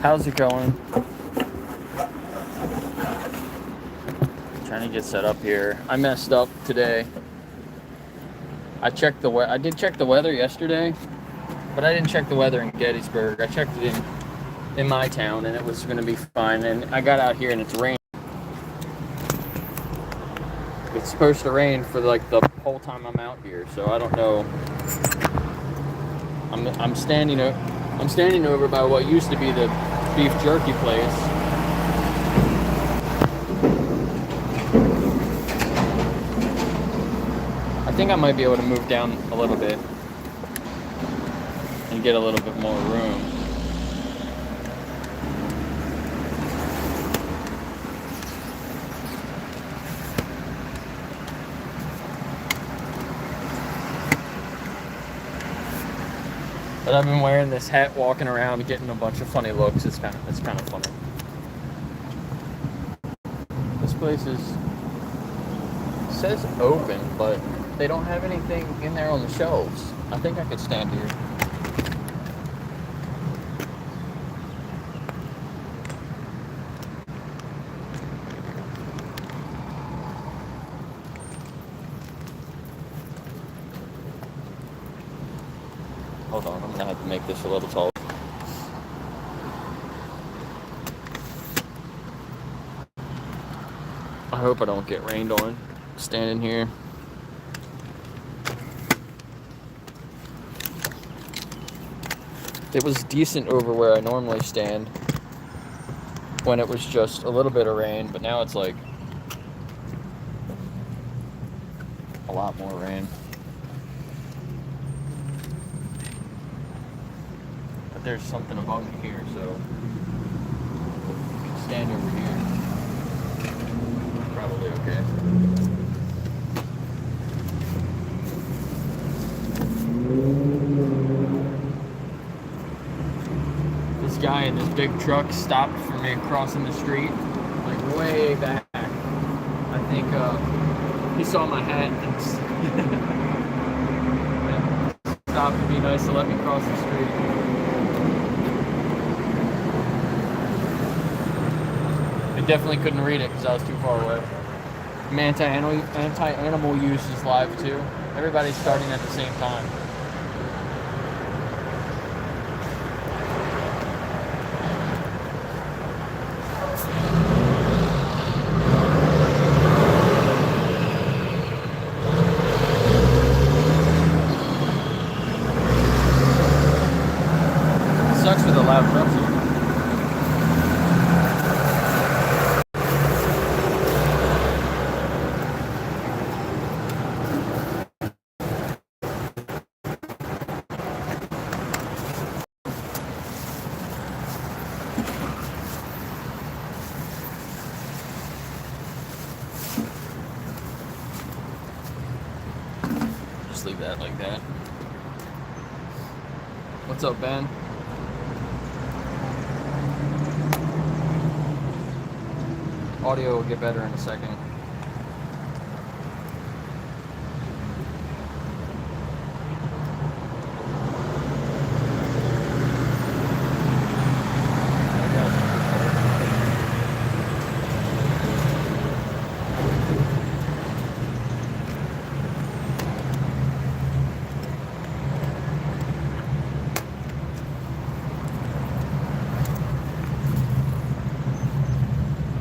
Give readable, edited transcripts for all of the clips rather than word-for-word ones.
How's it going? Trying to get set up here. I messed up today. I did check the weather yesterday, but I didn't check the weather in Gettysburg. I checked it in my town, and it was going to be fine. And I got out here, and it's raining. It's supposed to rain for like the whole time I'm out here, so I don't know. I'm standing over by what used to be the beef jerky place. I think I might be able to move down a little bit and get a little bit more room. But I've been wearing this hat, walking around, getting a bunch of funny looks. It's kind of funny. This place says open, but they don't have anything in there on the shelves. I think I could stand here. Hold on, I'm gonna have to make this a little taller. I hope I don't get rained on standing here. It was decent over where I normally stand when it was just a little bit of rain, but now it's like a lot more rain. But there's something above me here, so I can stand over here. Probably okay. This guy in this big truck stopped for me crossing the street, like way back. I think he saw my hat and stopped to be nice to let me cross the street. I definitely couldn't read it because I was too far away. Anti-animal use is live too. Everybody's starting at the same time. It sucks with the loud trucks here. Just leave that like that. What's up, Ben? Audio will get better in a second.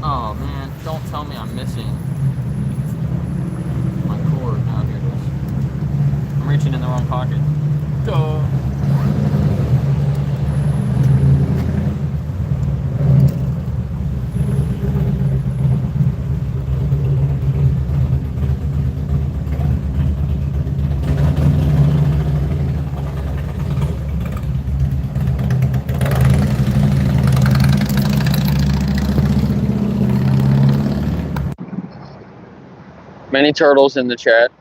Oh man, don't tell me I'm missing my cord. Now here it is. I'm reaching in the wrong pocket. Duh. Many turtles in the chat.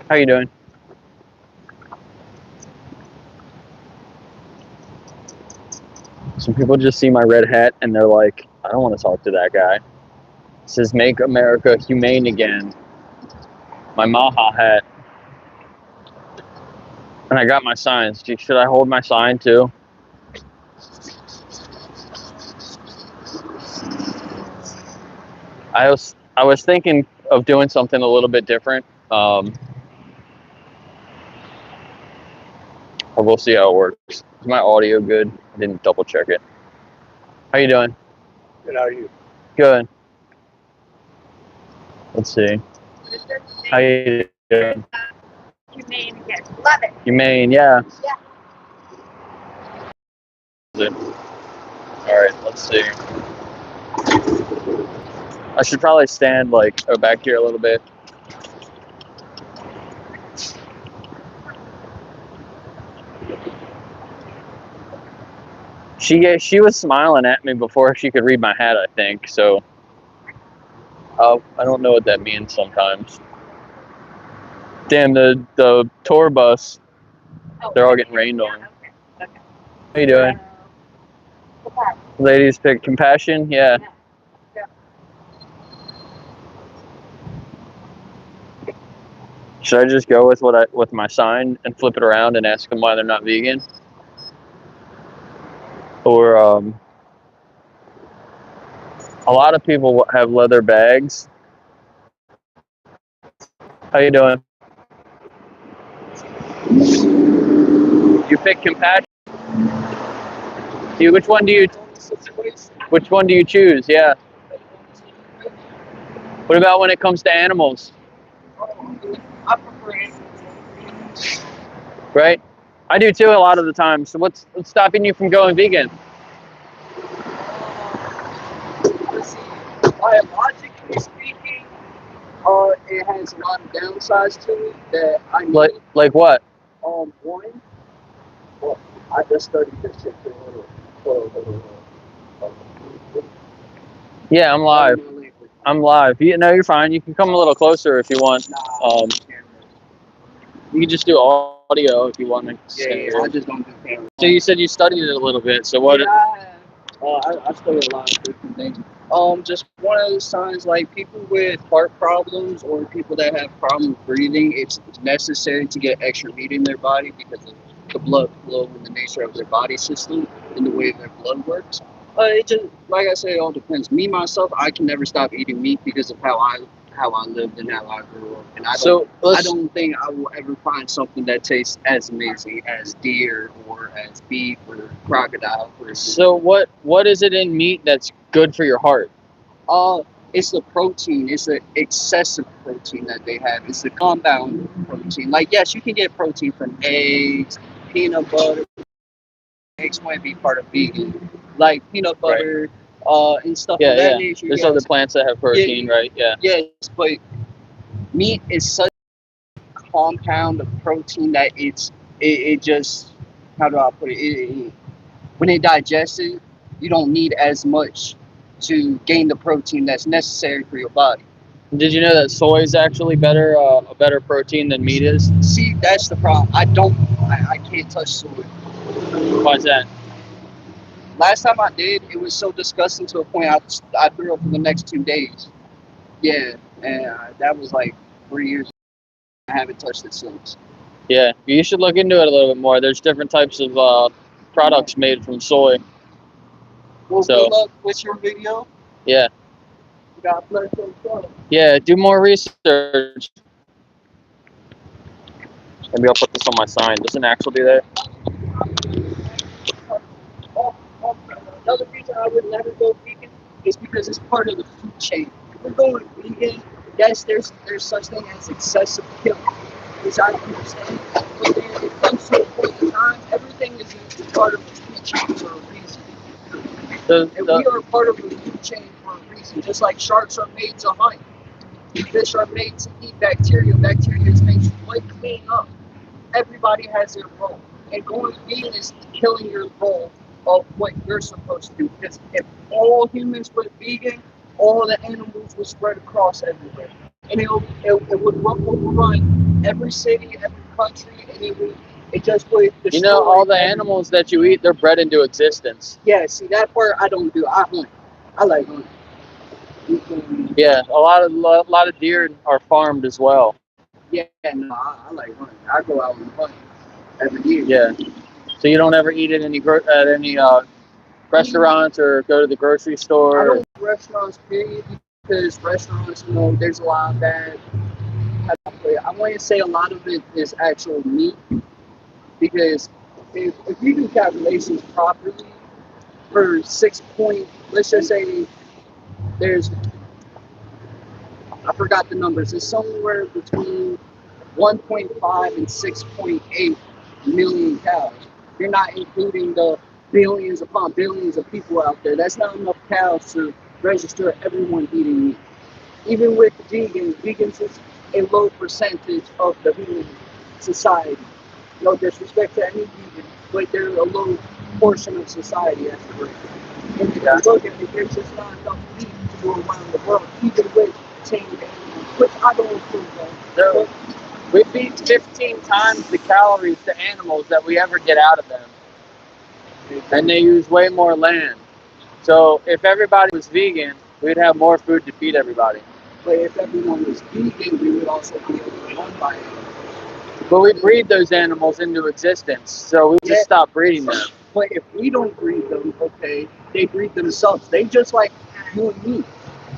How you doing? Some people just see my red hat and they're like, I don't want to talk to that guy. It says, "Make America humane again." My Maha hat. And I got my signs. Should I hold my sign too? I was thinking of doing something a little bit different. But we'll see how it works. Is my audio good? I didn't double check it. How you doing? Good, how are you? Good. Let's see. How you doing? Humane again. Love it. Humane, yeah. Yeah. Alright, let's see. I should probably stand back here a little bit. She was smiling at me before she could read my hat, I think, so I don't know what that means sometimes. Damn, the tour bus, they're all getting rained on. Okay. How you doing? Ladies pick compassion? Yeah. Should I just go with my sign and flip it around and ask them why they're not vegan? Or a lot of people have leather bags. How you doing? You pick compassion. Which one do you choose? Yeah. What about when it comes to animals? I prefer animals. Right? I do too a lot of the time. So what's stopping you from going vegan? Let's see. Biologically speaking, it has a lot of downsides to it that I need. Like what? One, well, I just studied this shit for a little. Yeah, I'm live. I'm live. You're fine. You can come a little closer if you want. You can just do audio if you want to. Yeah, I just don't do camera. So you said you studied it a little bit. So what? Yeah, I study a lot of different things. Just one of the signs, like people with heart problems or people that have problems breathing, it's necessary to get extra meat in their body because of the blood flow and the nature of their body system and the way their blood works. It just, like I said, it all depends. Me myself, I can never stop eating meat because of how I lived and how I grew up. And I don't think I will ever find something that tastes as amazing as deer or as beef or crocodile. So what is it in meat that's good for your heart? It's the protein. It's the excessive protein that they have. It's the compound protein. Like, yes, you can get protein from eggs, peanut butter. Eggs might be part of vegan, like peanut butter, and stuff of that nature. There's other plants that have protein, right? Yeah. Yes, but meat is such a compound of protein that it just, how do I put it? When it digests it, you don't need as much to gain the protein that's necessary for your body. Did you know that soy is actually a better protein than meat is? See, that's the problem. I can't touch soy. Why is that? Last time I did, it was so disgusting to a point I threw up for the next 2 days. Yeah, and that was like 3 years ago. I haven't touched it since. Yeah, you should look into it a little bit more. There's different types of products made from soy. Well, good luck with your video. Yeah. God bless you. Yeah, do more research. Maybe I'll put this on my sign. Does an axle do that? Another reason I would never go vegan is because it's part of the food chain. If we're going vegan, yes, there's such thing as excessive killing, which I understand. But then it comes to a point in time, everything is part of the food chain for a reason. And we are part of the food chain for a reason. Just like sharks are made to hunt, fish are made to eat bacteria. Bacteria is made to clean up. Everybody has their role, and going vegan is killing your role of what you're supposed to do. Because if all humans were vegan, all the animals would spread across everywhere, and it would overrun every city, every country, and It just would destroy. You know, all the everything. animals that you eat, they're bred into existence. Yeah, see that part I don't do. I hunt. I like hunting. You feel me? Yeah, a lot of deer are farmed as well. Yeah, no, I like hunting. I go out and hunt every year. Yeah. So you don't ever eat at any restaurants or go to the grocery I store? don't do restaurants, period, because restaurants, you know, there's a lot of bad. I want to say a lot of it is actual meat, because if you do calculations properly for 6 point, let's just say there's, I forgot the numbers, it's somewhere between 1.5 and 6.8 million cows. You're not including the billions upon billions of people out there. That's not enough cows to register everyone eating meat. Even with vegans is a low percentage of the human society. No disrespect to any vegan, but they're a low portion of society as a race. And if you look at it, there's just not enough meat to go around the world, even with tame animals, which I don't approve of. So we feed 15 times the calories to animals that we ever get out of them. And they use way more land. So if everybody was vegan, we'd have more food to feed everybody. But if everyone was vegan, we would also be able to run by animals. But we breed those animals into existence, so we just stop breeding them. But if we don't breed them, okay, they breed themselves. They just like you and me.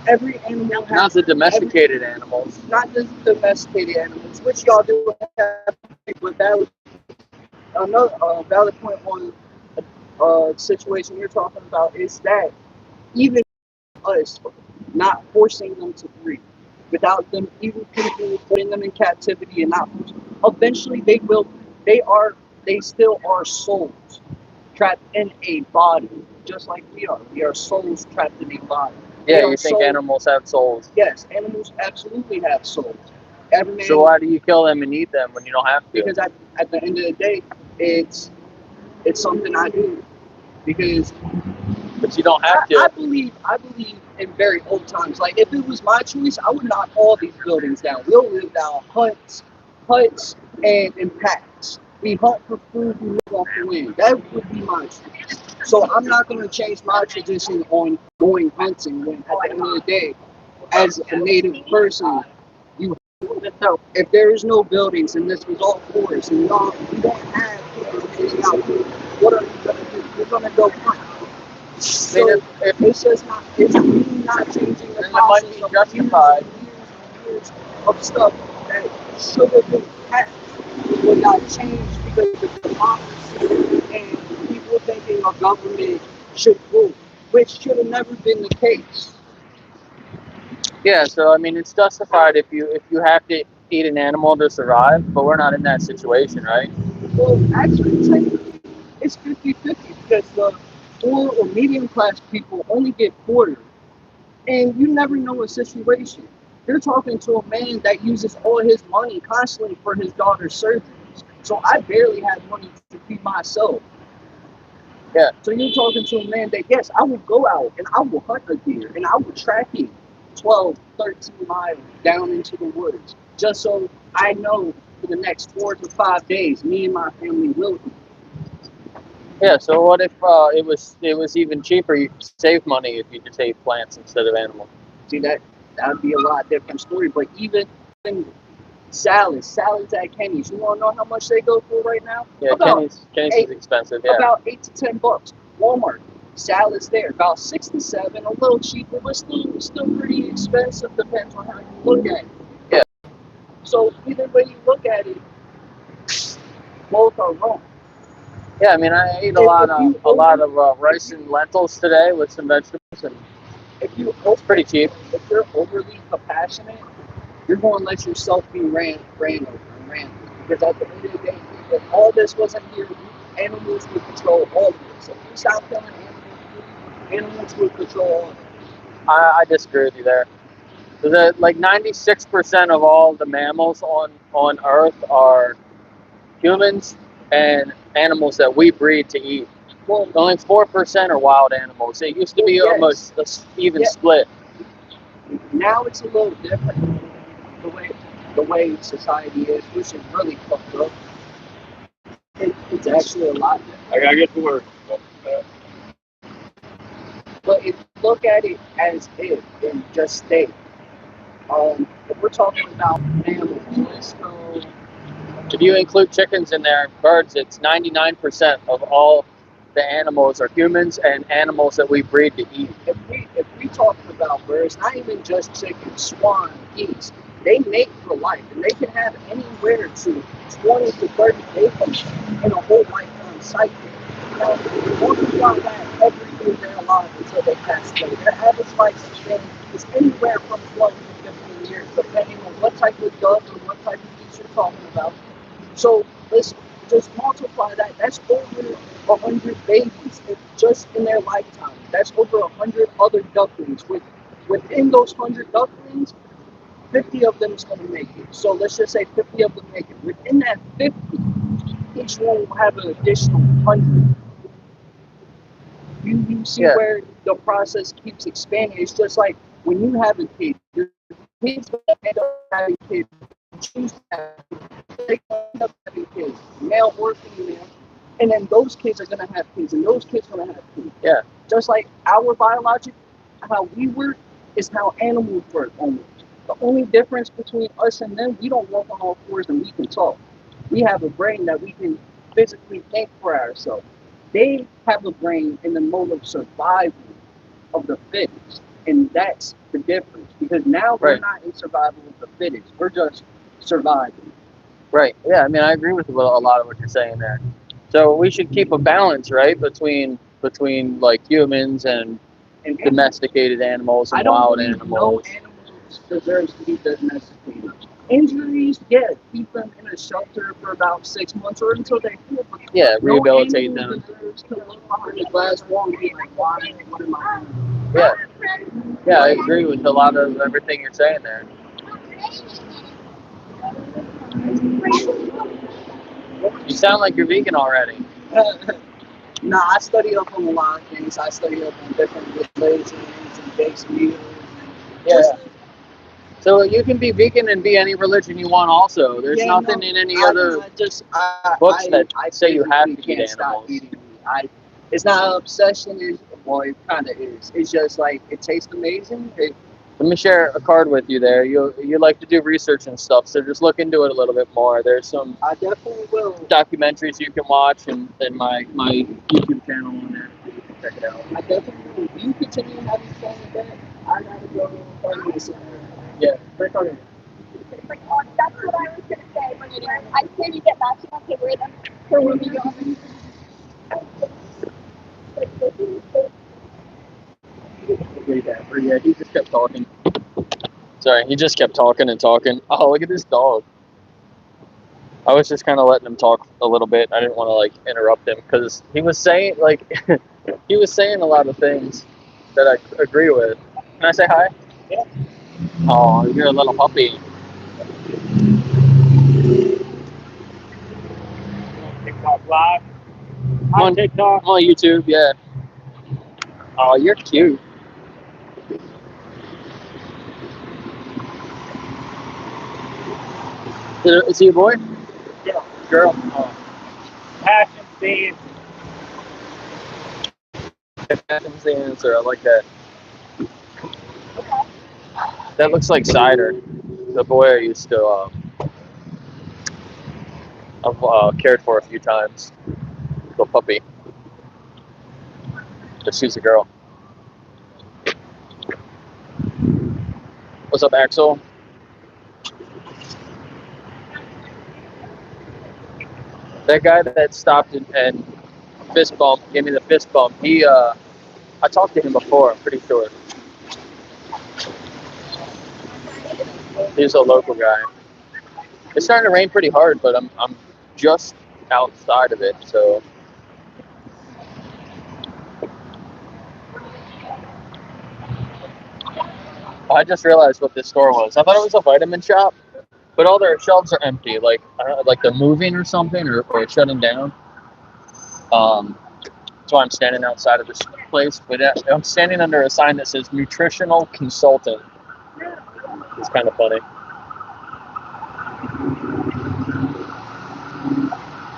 Every animal has... Not the domesticated animals. Not the domesticated animals, which y'all do have, but that was another valid point on situation you're talking about is that even us not forcing them to breed, without them even putting them in captivity and not, eventually they will, they still are souls trapped in a body, just like we are. We are souls trapped in a body. Yeah, you think animals have souls? Yes, animals absolutely have souls. Every man, so why do you kill them and eat them when you don't have to? Because at the end of the day, it's something I do. Because but you don't have to. I believe in very old times. Like if it was my choice, I would knock all these buildings down. We'll live down huts and in packs. We hunt for food, we live off the land. That would be my choice. So I'm not going to change my tradition on going hunting when at the end of the day, as a native person, if there is no buildings and this was all forest and you don't have people hanging out, what are you going to do? You're going to go hunt. So if it's just not, it's really not changing the process of justified years of stuff that should have been passed would not change because of democracy and people thinking a government should rule, which should have never been the case. Yeah, so I mean, it's justified if you have to eat an animal to survive, but we're not in that situation, right? Well, actually, it's 50-50 because the poor or medium class people only get quartered, and you never know a situation. You're talking to a man that uses all his money constantly for his daughter's surgeries. So I barely have money to feed myself. Yeah. So you're talking to a man that, yes, I will go out and I will hunt a deer and I will track it 12, 13 miles down into the woods, just so I know for the next 4 to 5 days, me and my family will eat. Yeah, so what if it was even cheaper? You could save money if you just ate plants instead of animals. See, that would be a lot different story. But even salads at Kenny's, you want to know how much they go for right now? Yeah, Kenny's is expensive. Yeah, about $8 to $10. Walmart salads there about 6 to 7, a little cheaper, but still pretty expensive. Depends on how you look at it. Yeah. So either way you look at it, both are wrong. Yeah, I mean, I ate a lot of rice and lentils today with some vegetables, and it's pretty cheap. If you're overly compassionate, you're going to let yourself be ran over. Because at the end of the day, if all this wasn't here, animals would control all of this. If you stop killing animals would control all of it. I disagree with you there. Like 96% of all the mammals on Earth are humans and animals that we breed to eat. Well, only 4% are wild animals. It used to be almost an even split. Now it's a little different. The way society is, which is really fucked up. It's actually a lot. I gotta get to work. But if you look at it as if and just state, if we're talking about mammals, let's go. If you include chickens in there, birds, it's 99% of all the animals are humans and animals that we breed to eat. If we talking about birds, not even just chickens, swan, geese, they mate for life, and they can have anywhere to 20 to 30 babies in a whole lifetime cycle. Now, multiply that every year they're alive until they pass away. Their average lifespan is anywhere from 12 to 15 years, depending on what type of dove or what type of geese you're talking about. So let's just multiply that. That's over 100 babies just in their lifetime. That's over 100 other ducklings. Within those 100 ducklings, 50 of them is going to make it. So let's just say 50 of them make it. Within that 50, each one will have an additional 100. You see where the process keeps expanding. It's just like when you have a kid, your kids end up having kids. You choose to have kids. They end up having kids, male or female. And then those kids are going to have kids, and those kids are going to have kids. Yeah. Just like our biologic, how we work is how animals work almost. The only difference between us and them, we don't walk on all fours and we can talk. We have a brain that we can physically think for ourselves. They have a brain in the mode of survival of the fittest. And that's the difference. Because now we're not in survival of the fittest. We're just surviving. Right. Yeah, I mean, I agree with a lot of what you're saying there. So we should keep a balance, right, between like humans and domesticated animals and wild animals. No animals deserves to be domesticated. Injuries, yeah, keep them in a shelter for about 6 months or until they heal. Yeah, rehabilitate them. No animal deserves to look behind the glass wall and be like, why? What am I doing? Yeah. Yeah, I agree with a lot of everything you're saying there. You sound like you're vegan already. Nah, I study up on a lot of things. I study up on different religions and base meals. Yeah. So you can be vegan and be any religion you want also. There's nothing in any other books that say you have to eat animals. It's not an obsession. Well, it kind of is. It's just like, it tastes amazing. Let me share a card with you there. You like to do research and stuff, so just look into it a little bit more. There's some I definitely will. documentaries you can watch and my YouTube channel on there. So you can check it out. I definitely will. You continue having fun with that. I gotta go find myself. Yeah. That's what I was gonna say. I can you get back to my favorite for when we go. Yeah, he just kept talking. Sorry, he just kept talking and talking. Oh, look at this dog. I was just kind of letting him talk a little bit. I didn't want to like interrupt him because he was saying he was saying a lot of things that I agree with. Can I say hi? Yeah. Oh, you're a little puppy. TikTok live. On TikTok. On YouTube, yeah. Oh, you're cute. Is he a boy? Yeah. Girl? Oh. Passion seeds. That's the answer. I like that. That looks like cider. The boy I used to I've cared for a few times. Little puppy. But she's a girl. What's up, Axel? That guy that stopped and fist bump, gave me the fist bump. I talked to him before, I'm pretty sure. He's a local guy. It's starting to rain pretty hard, but I'm just outside of it, so. I just realized what this store was. I thought it was a vitamin shop, but all their shelves are empty. Like they're moving or something, or shutting down. That's why I'm standing outside of this place. But I'm standing under a sign that says nutritional consultant. It's kind of funny.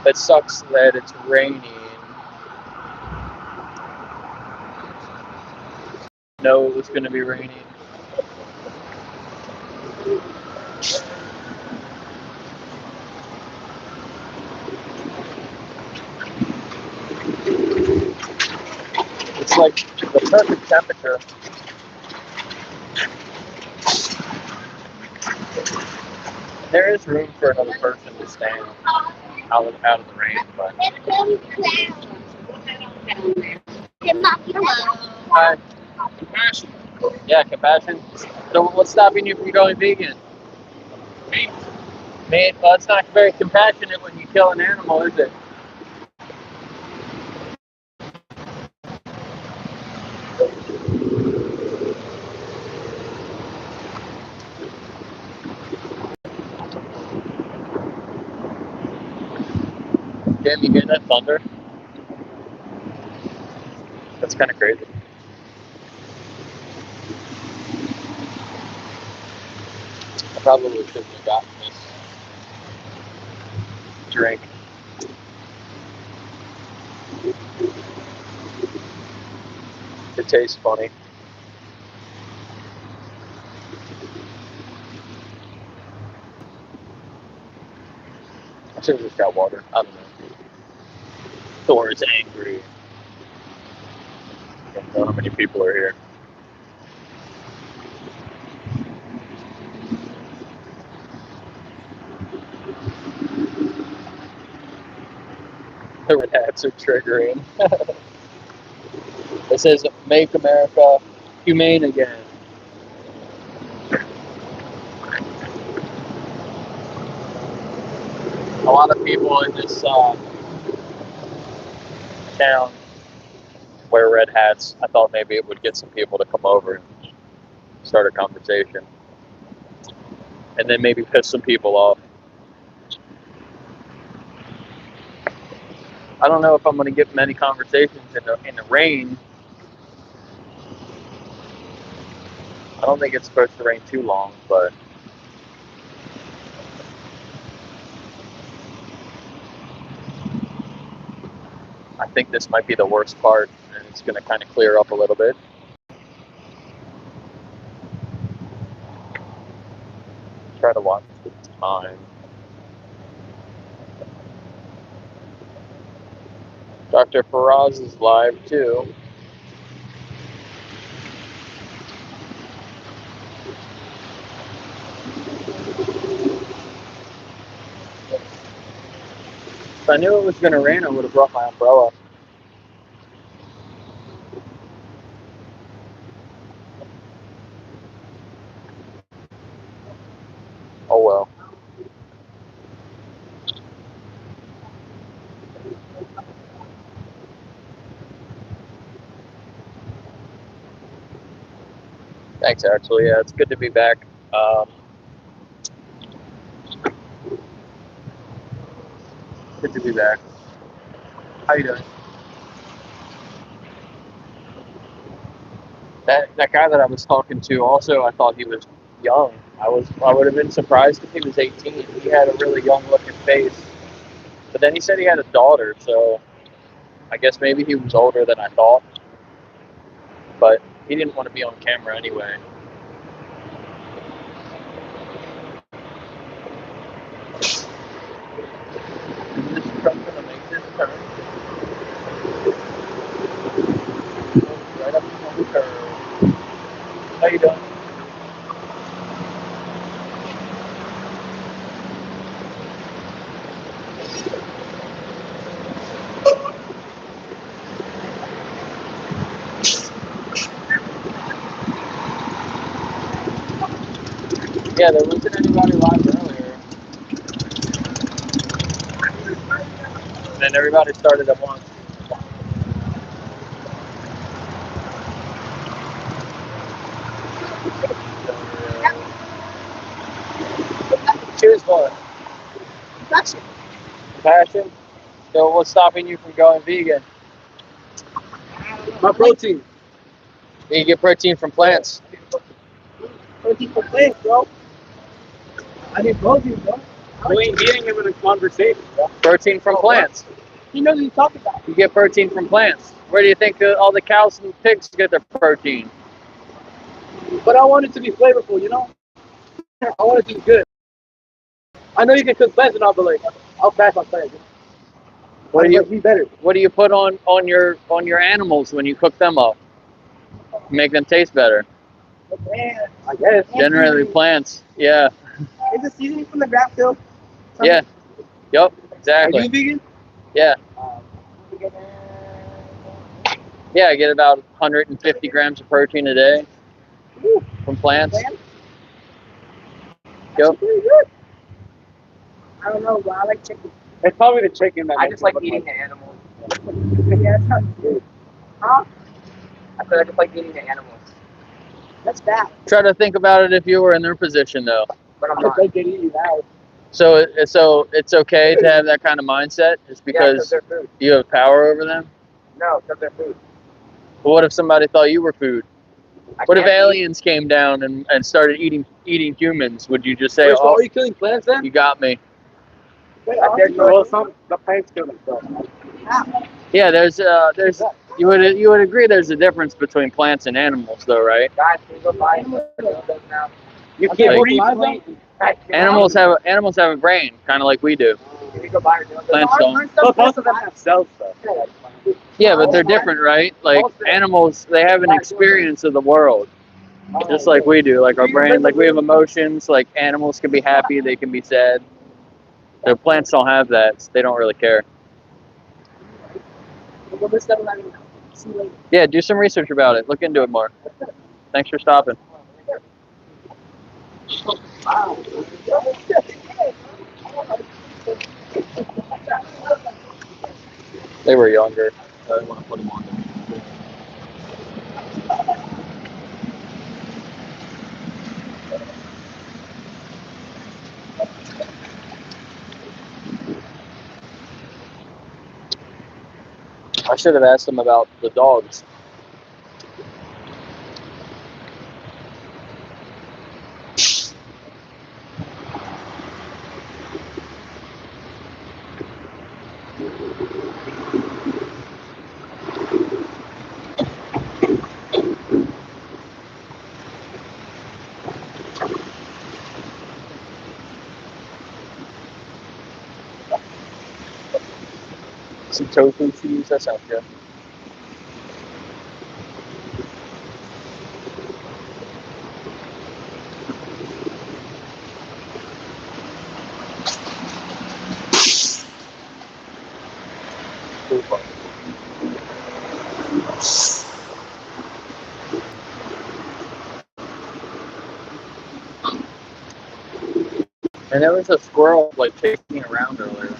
It sucks that it's raining. No, it was going to be raining. It's like the perfect temperature. There is room for another person to stand out of the rain, but Compassion. yeah, compassion. So what's stopping you from going vegan? Meat. Meat? Well, it's not very compassionate when you kill an animal, is it? Damn, you hear that thunder? That's kind of crazy. I probably shouldn't have gotten this drink. It tastes funny. I should have just got water. I don't know. Thor is angry. I don't know how many people are here. The red hats are triggering. It says, "Make America humane again." A lot of people in this town wear red hats. I thought maybe it would get some people to come over and start a conversation, and then maybe piss some people off. I don't know if I'm going to get many conversations in the rain. I don't think it's supposed to rain too long, but I think this might be the worst part, and it's going to kind of clear up a little bit. Try to watch the time. Dr. Faraz is live too. If I knew it was going to rain, I would have brought my umbrella. Oh well. Thanks, actually. Yeah, it's good to be back. Good to be back. How you doing? That guy that I was talking to, also, I thought he was young. I would have been surprised if he was 18. He had a really young looking face. But then he said he had a daughter, so I guess maybe he was older than I thought. But he didn't want to be on camera anyway. Is this truck gonna make this turn? Right up on the curve. How you doing? Yeah, there wasn't anybody live earlier. And then everybody started at once. Choose one. Compassion. Compassion? So what's stopping you from going vegan? My protein. You get protein from plants. Protein for plants, bro. I need protein, bro. You ain't getting him in a conversation, bro. Protein from plants. He knows what he's talking about. You get protein from plants. Where do you think all the cows and pigs get their protein? But I want it to be flavorful, you know? I want it to be good. I know you can cook plants and all, but like, I'll pass on plants. What do you Be better? What do you put on your animals when you cook them up? Make them taste better. Man, I guess. Generally plants. Yeah. is the seasoning from the ground still? Yeah. Yep. Are Exactly. you vegan? Yeah. Yeah. I get about 150 grams of protein a day from plants. Yep. Pretty good. I don't know, but I like chicken. It's probably the chicken that I makes just it like look eating the animals. Yeah, that sounds good. Huh? I feel like I just like eating the animals, That's bad. Try to think about it if you were in their position, though. but I'm I not. think they eat now. So it's okay to have that kind of mindset, just Yeah, because because they're food. you have power over them. No, because they're food. But what if somebody thought you were food? I What if can't eat- aliens came down and started eating humans? Would you just say, Wait, so "Oh, are you killing plants then? you got me"? Wait, I said Well, some the plants kill themselves. Yeah, there's you would agree there's a difference between plants and animals, though, right? Guys, can you go buy those now? You can't Like- breathe them. Guys, Animals have a brain, kind of like we do. Can you go buy your Plants don't. But most of them have cells, though. Yeah, but they're different, right? Like animals, they have an experience of the world, just like we do. Like our brain, like we have emotions. Like animals can be happy, they can be sad. The plants don't have that. So they don't really care. See you later. Yeah, do some research about it. Look into it more. Thanks for stopping. They were younger. I didn't want to put them on. I should have asked them about the dogs. Some tofu cheese, that sounds good. And there was a squirrel like chasing me around earlier.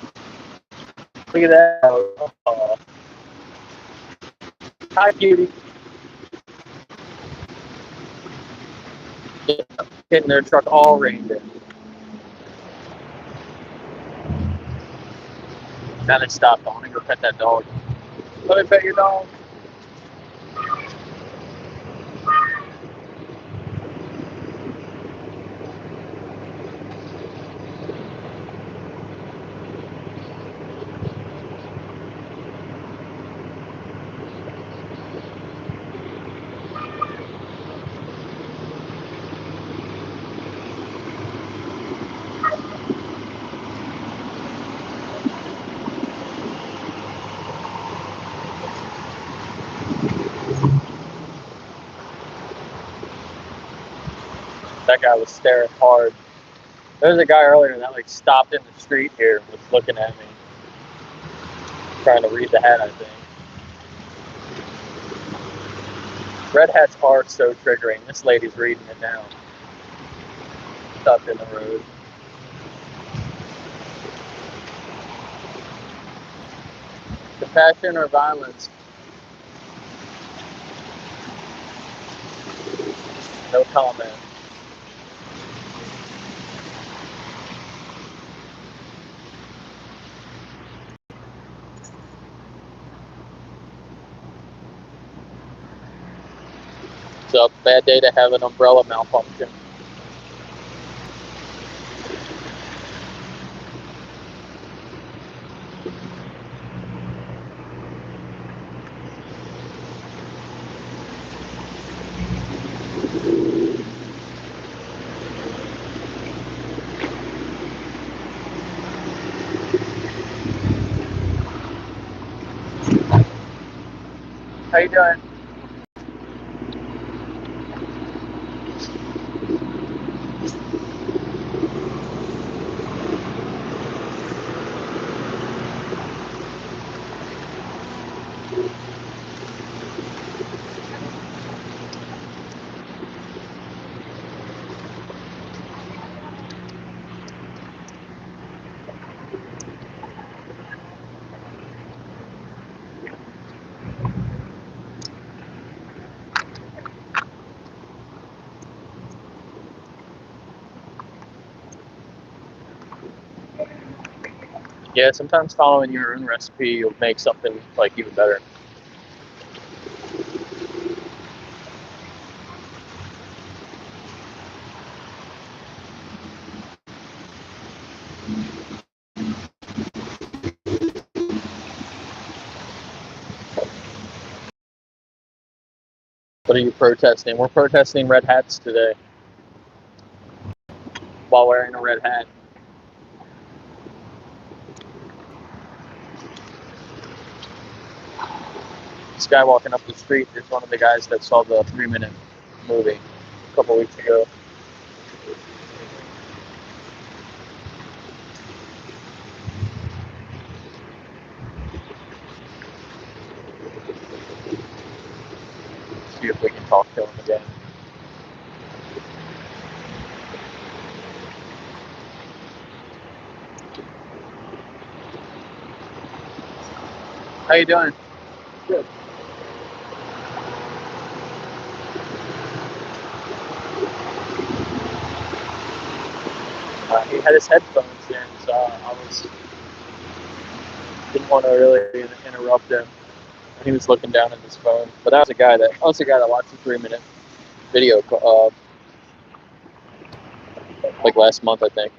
Look at that. Oh. Hi, cutie. Getting their truck all rained in. Now they stopped. I want to go pet that dog. Let me pet your dog. That guy was staring hard. There was a guy earlier that like stopped in the street here and was looking at me. Trying to read the hat, I think. Red hats are so triggering. This lady's reading it now. Stopped in the road. Compassion or violence? No comment. It's a bad day to have an umbrella malfunction. How you doing? Yeah, sometimes following your own recipe will make something like even better. What are you protesting? We're protesting red hats today while wearing a red hat. This guy walking up the street is one of the guys that saw the 3-minute movie a couple weeks ago. See if we can talk to him again. How you doing? Good. He had his headphones in, so didn't want to really interrupt him. He was looking down at his phone. But I was a guy that watched the 3-minute video, like last month, I think.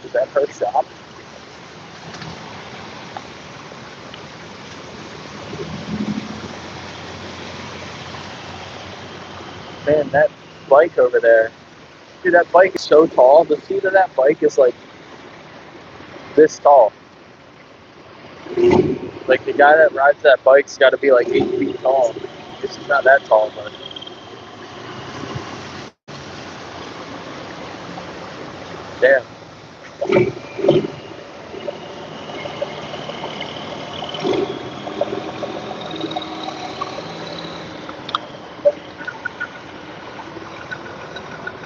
Is that her shop? Man, that bike over there. Dude, that bike is so tall. The seat of that bike is like this tall. Like the guy that rides that bike's got to be like 8 feet tall. It's not that tall, but damn.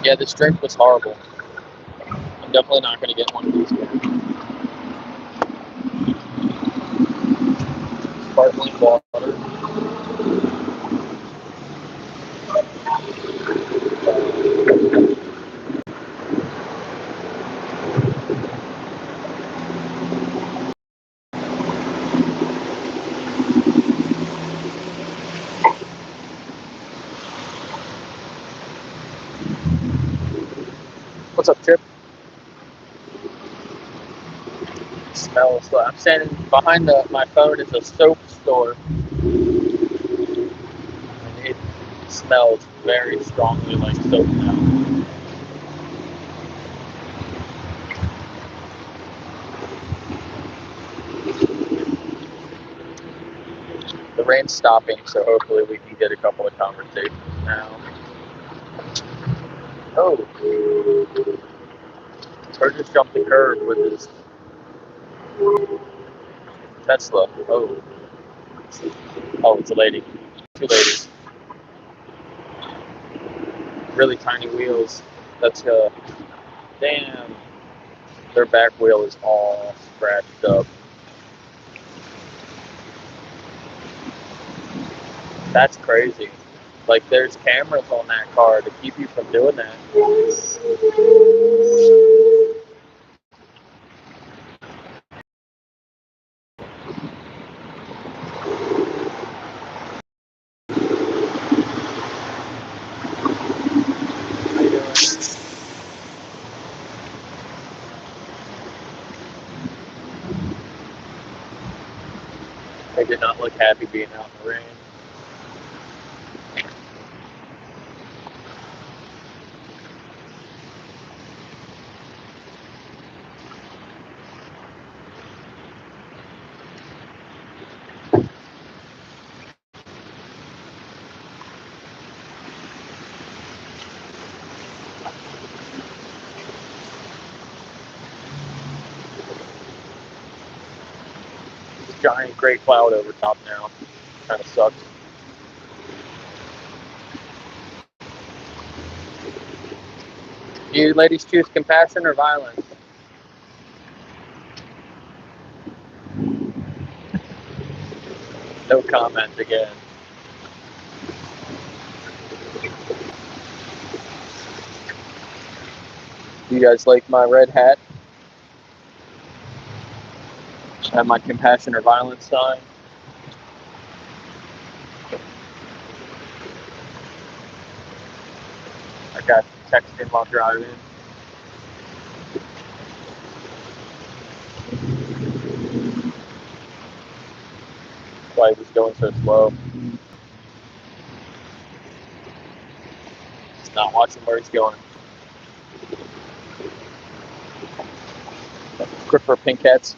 Yeah, this drink was horrible. I'm definitely not going to get one of these again. Sparkling water. What's up, Chip? It smells. I'm standing behind my phone is a soap store. And it smells very strongly like soap now. The rain's stopping, so hopefully we can get a couple of conversations now. Oh, Bird just jumped the curb with his Tesla. Oh, it's a lady. 2 ladies. Really tiny wheels. That's damn. Their back wheel is all scratched up. That's crazy. Like, there's cameras on that car to keep you from doing that. How you doing? They did not look happy being out in the rain. Giant gray cloud over top now. Kind of sucks. Do you ladies choose compassion or violence? No comment again. You guys like my red hat? I have my compassion or violence sign. I got texting while driving. Why he was going so slow. He's not watching where he's going. Quick for pink hats.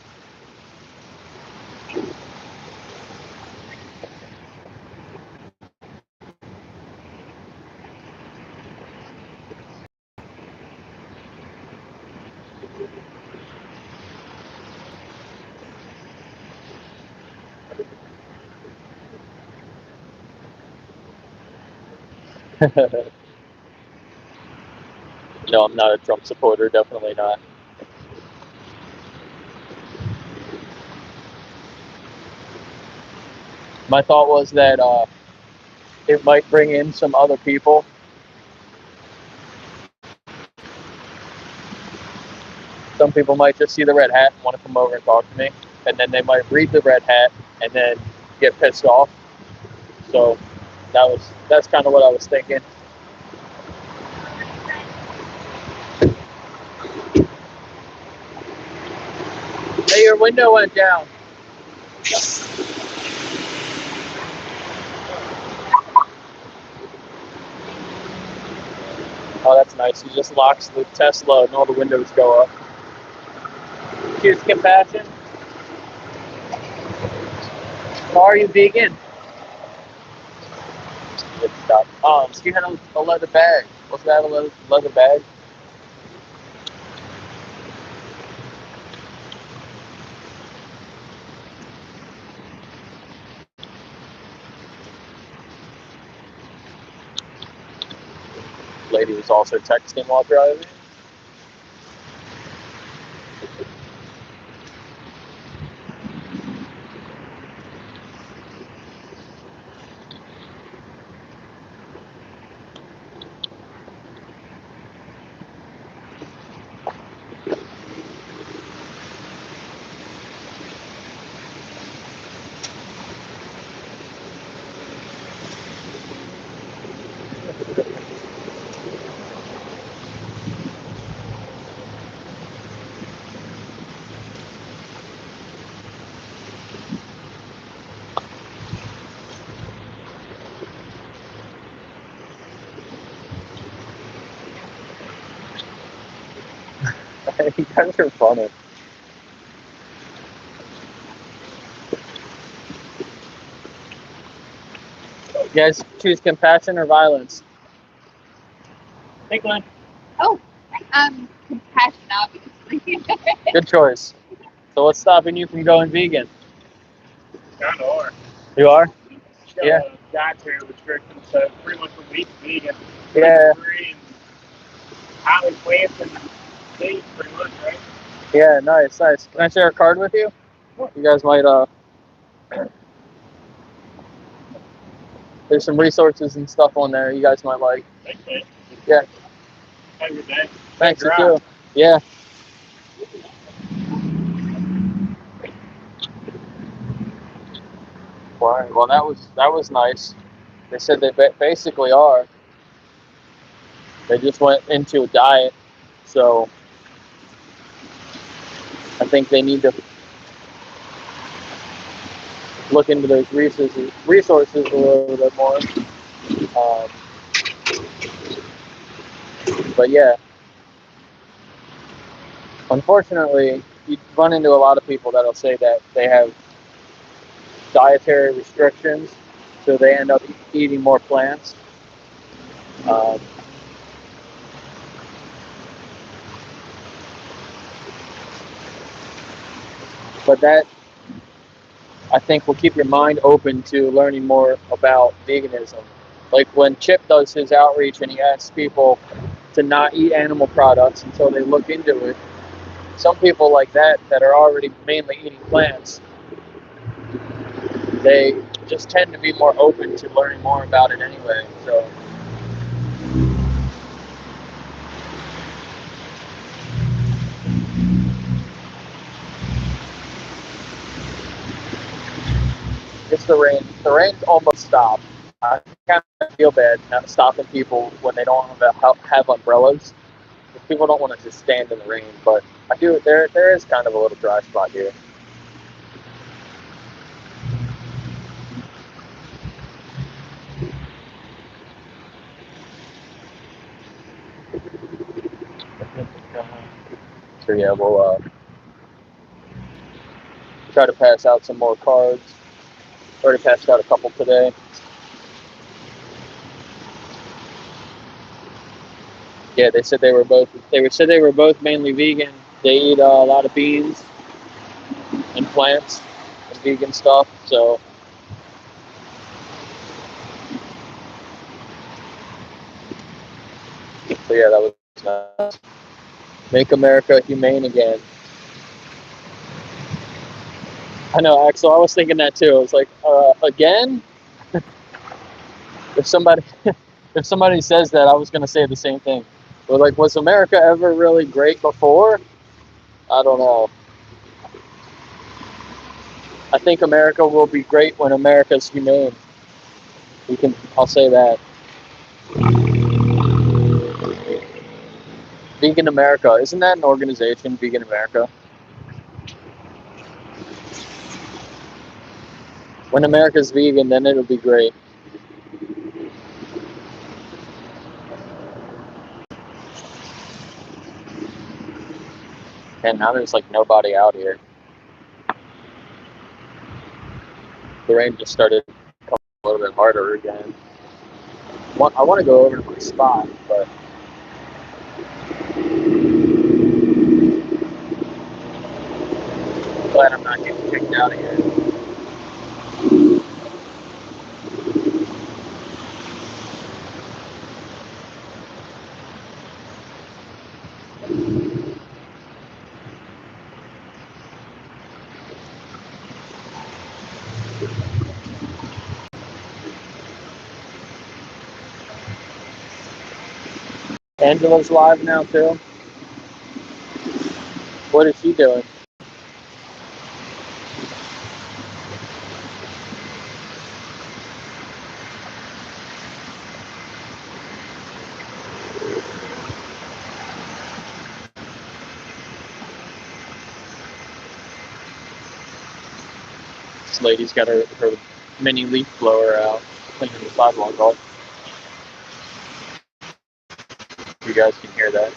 No, I'm not a Trump supporter, definitely not. My thought was that it might bring in some other people. Some people might just see the red hat and want to come over and talk to me, and then they might read the red hat and then get pissed off. So that's kind of what I was thinking. Hey, your window went down. Oh, that's nice. He just locks the Tesla and all the windows go up. Choose compassion. Are you vegan? Good stuff. You had a leather bag. What's that, a leather bag? Lady was also texting while driving. You guys are funny. You guys choose compassion or violence? Hey, Glenn. Compassion, obviously. Good choice. So what's stopping you from going vegan? Kind of are. You are? Yeah. Dietary restrictions, so pretty much a week vegan. Yeah. Free and highly plants and seeds, pretty much, right? Yeah, nice. Can I share a card with you? You guys might, there's some resources and stuff on there you guys might like. Thanks, man. Yeah. Have a good day. Thanks, you too. Yeah. Well, that was nice. They said they basically are. They just went into a diet, so I think they need to look into those resources a little bit more. Um, but yeah, unfortunately, you run into a lot of people that'll say that they have dietary restrictions, so they end up eating more plants. Um, but that, I think, will keep your mind open to learning more about veganism. Like when Chip does his outreach and he asks people to not eat animal products until they look into it, some people like that are already mainly eating plants, they just tend to be more open to learning more about it anyway. So it's the rain. The rain's almost stopped. I kind of feel bad not stopping people when they don't have umbrellas. Because people don't want to just stand in the rain, but I do. There is kind of a little dry spot here. So yeah, we'll try to pass out some more cards. Already passed out a couple today. Yeah, they said they were both. Said they were both mainly vegan. They eat a lot of beans and plants and vegan stuff. So yeah, that was nice. Make America humane again. I know, Axel. I was thinking that too. I was like, again. If somebody if somebody says that, I was gonna say the same thing. But like, was America ever really great before? I don't know. I think America will be great when America's humane. I'll say that. Vegan America, isn't that an organization? Vegan America. When America's vegan, then it'll be great. And now there's like nobody out here. The rain just started coming a little bit harder again. I want to go over to my spot, but I'm glad I'm not getting kicked out of here. Angela's live now too. What is she doing? This lady's got her mini leaf blower out, cleaning the sidewalk off. You guys can hear that.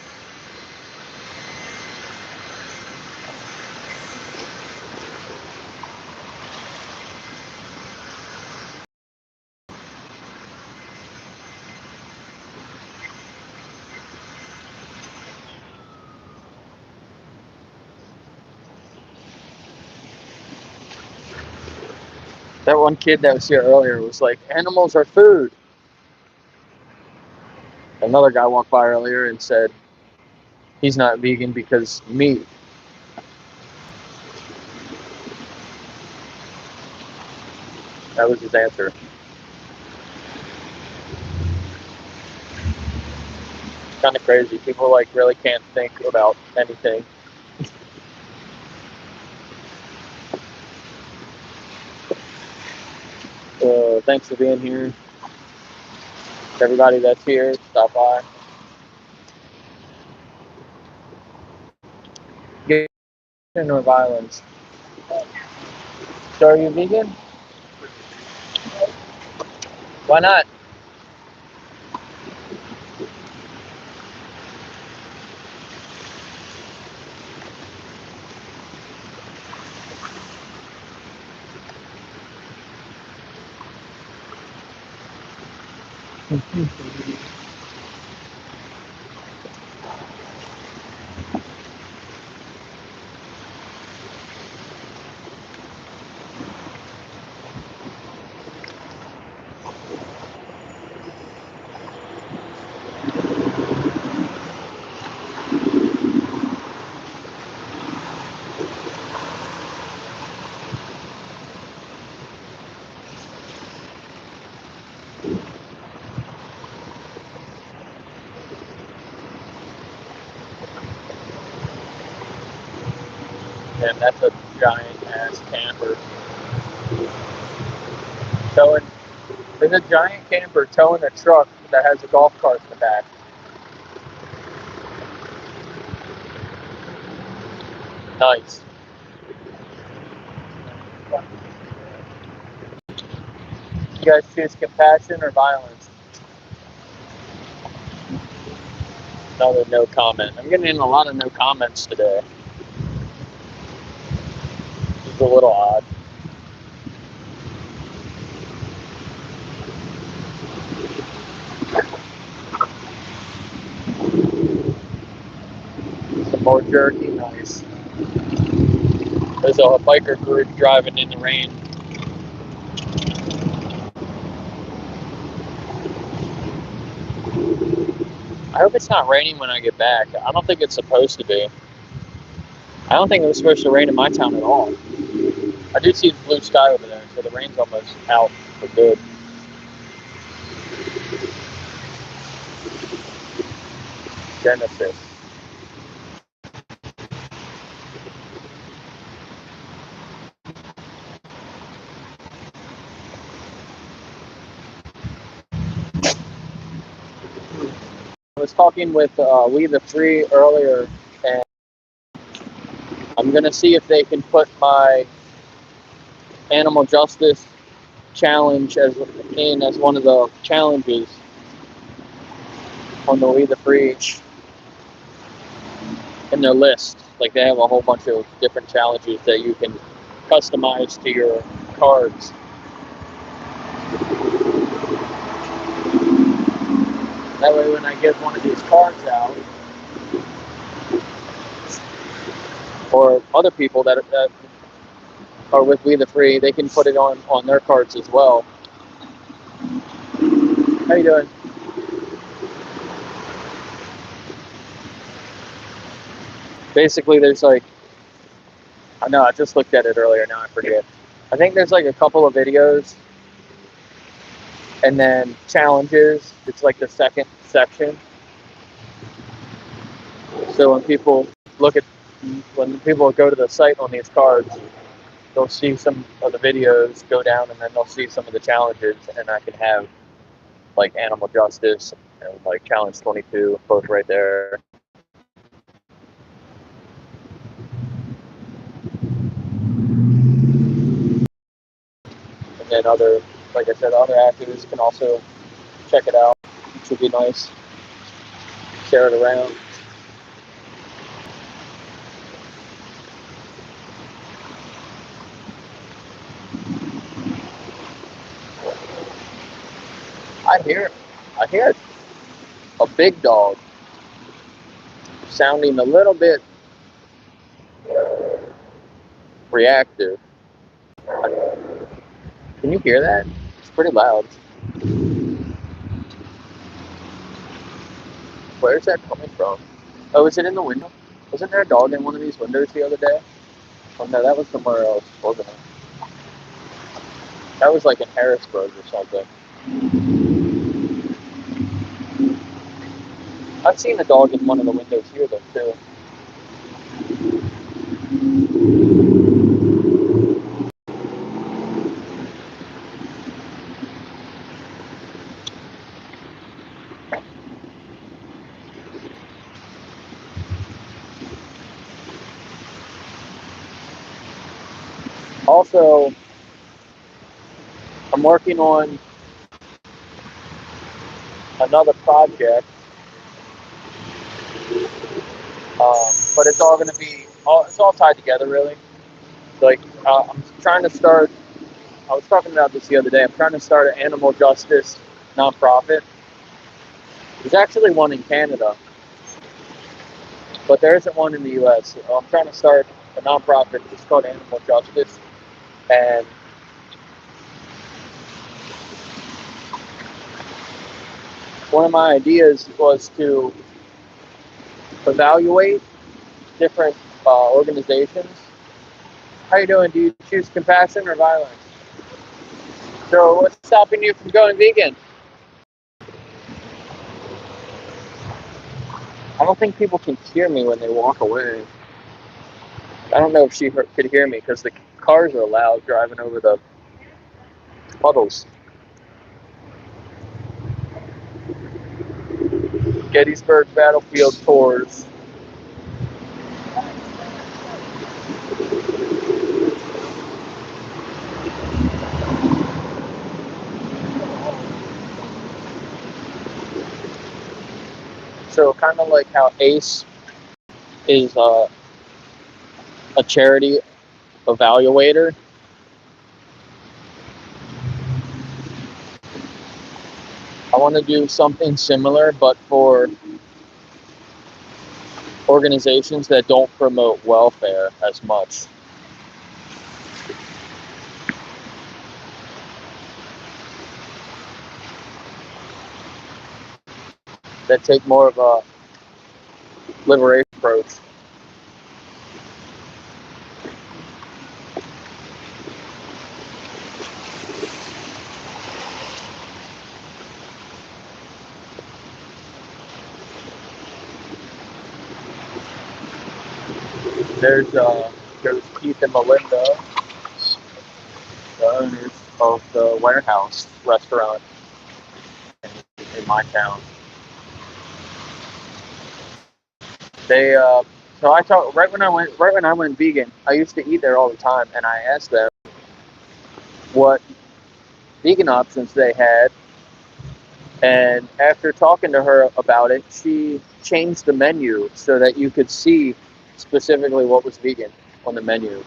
That one kid that was here earlier was like, animals are food. Another guy walked by earlier and said he's not vegan because meat. That was his answer. Kind of crazy. People like really can't think about anything. Thanks for being here. Everybody that's here, stop by. Get or violence. So are you vegan? Why not? And that's a giant ass camper. Towing, there's a giant camper towing a truck that has a golf cart in the back. Nice. You guys choose compassion or violence? Another no comment. I'm getting in a lot of no comments today. It's a little odd. Some more jerky, nice. There's a biker group driving in the rain. I hope it's not raining when I get back. I don't think it's supposed to be. I don't think it was supposed to rain in my town at all. I do see the blue sky over there, so the rain's almost out for good. Genesis. I was talking with We the Free earlier, and I'm going to see if they can put my animal justice challenge as one of the challenges on the We the Free in their list. Like, they have a whole bunch of different challenges that you can customize to your cards. That way when I give one of these cards out, or other people that are with We the Free, they can put it on their cards as well. How you doing? Basically, there's like, I know, I just looked at it earlier, now I forget. I think there's like a couple of videos and then challenges. It's like the second section. So when people go to the site on these cards, they'll see some of the videos go down, and then they'll see some of the challenges, and I can have like animal justice and like challenge 22 both right there. And then other, like I said, other actors can also check it out, which would be nice. Share it around. I hear a big dog sounding a little bit reactive. Can you hear that? It's pretty loud. Where's that coming from? Oh, is it in the window? Wasn't there a dog in one of these windows the other day? Oh no, that was somewhere else, wasn't it? That was like in Harrisburg or something. I've seen a dog in one of the windows here though too. Also, I'm working on another project, but it's all going to be it's all tied together really. Like I'm trying to start. I was talking about this the other day. I'm trying to start an animal justice nonprofit. There's actually one in Canada, but there isn't one in the U.S. So I'm trying to start a nonprofit. It's called Animal Justice, and one of my ideas was to evaluate different organizations. How you doing? Do you choose compassion or violence? So what's stopping you from going vegan? I don't think people can hear me when they walk away. I don't know if she could hear me because the cars are loud driving over the puddles. Gettysburg battlefield tours. So kind of like how ACE is a charity evaluator. I want to do something similar, but for organizations that don't promote welfare as much. That take more of a liberation approach. There's Keith and Melinda, the owners of the Warehouse restaurant in my town. They so I talked right when I went vegan. I used to eat there all the time, and I asked them what vegan options they had. And after talking to her about it, she changed the menu so that you could see specifically what was vegan on the menu.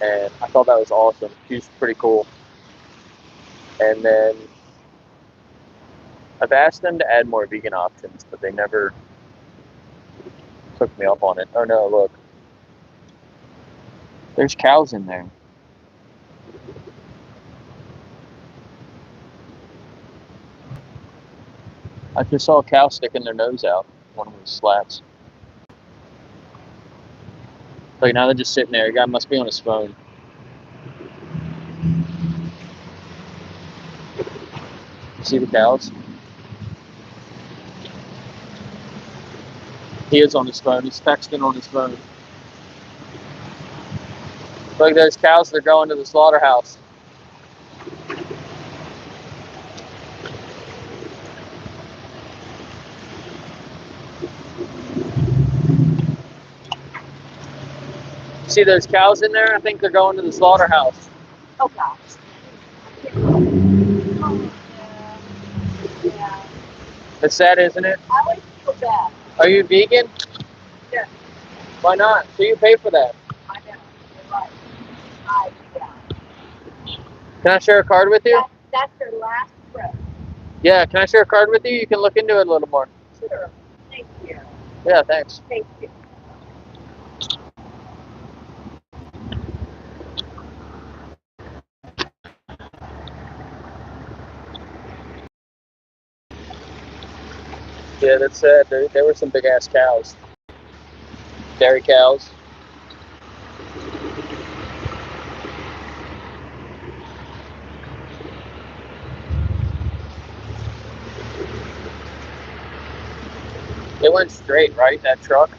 And I thought that was awesome. She's pretty cool. And then I've asked them to add more vegan options, but they never took me up on it. Oh no, look. There's cows in there. I just saw a cow sticking their nose out, one of those slats. Like now they're just sitting there. The guy must be on his phone. You see the cows? He is on his phone. He's texting on his phone. Look, those cows, they're going to the slaughterhouse. See those cows in there? I think they're going to the slaughterhouse. Oh gosh. Yeah. It's sad, isn't it? I always feel bad. Are you vegan? Yeah. Why not? So you pay for that. I know. You're right. Yeah. Can I share a card with you? That's their last breath. Yeah, can I share a card with you? You can look into it a little more. Sure. Thank you. Yeah, thanks. Thank you. Yeah, that's sad. There were some big ass cows. Dairy cows. They went straight, right? That truck?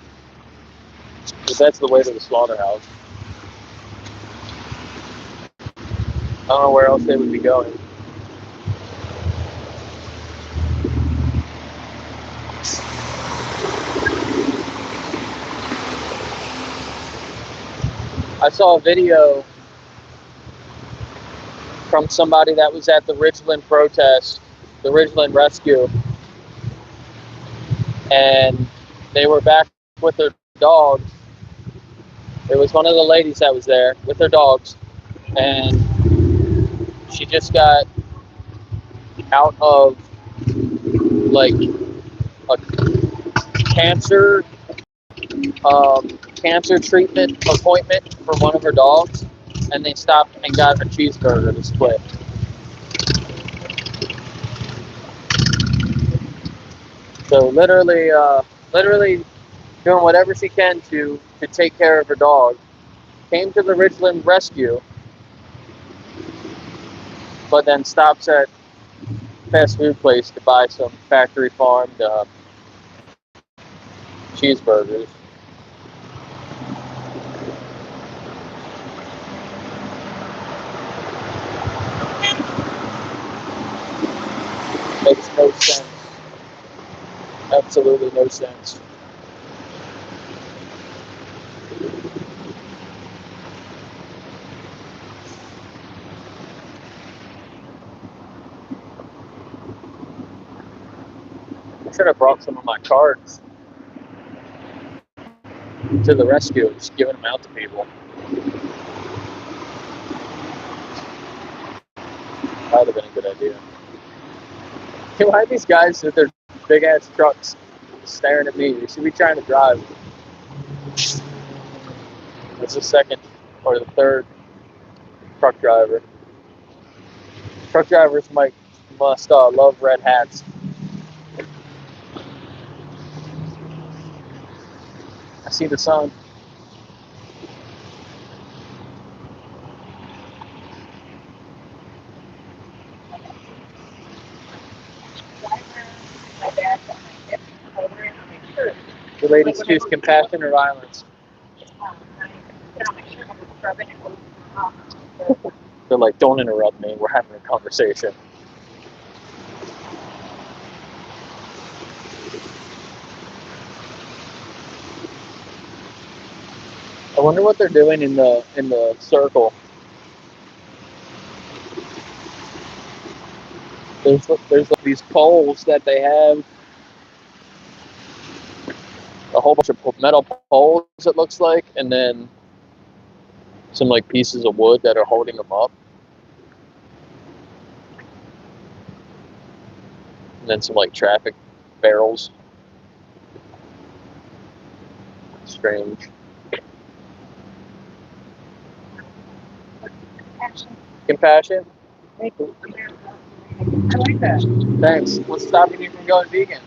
Because that's the way to the slaughterhouse. I don't know where else they would be going. I saw a video from somebody that was at the Richland protest, the Richland rescue, and they were back with their dogs. It was one of the ladies that was there with her dogs, and she just got out of like a cancer cancer treatment appointment for one of her dogs, and they stopped and got a cheeseburger to split. So literally doing whatever she can to take care of her dog. Came to the Richland rescue, but then stops at fast food place to buy some factory farmed cheeseburgers. Makes no sense. Absolutely no sense. I should have brought some of my cards to the rescue and just giving them out to people. That would have been a good idea. Why are these guys with their big ass trucks staring at me? They should be trying to drive. It's the second or the third truck driver. Truck drivers must love red hats. I see the sun. The ladies choose compassion or violence. They're like, don't interrupt me. We're having a conversation. I wonder what they're doing in the circle. There's these poles that they have. A whole bunch of metal poles, it looks like, and then some like pieces of wood that are holding them up. And then some like traffic barrels. Strange. Compassion? Thank you. I like that. Thanks. What's stopping you from going vegan?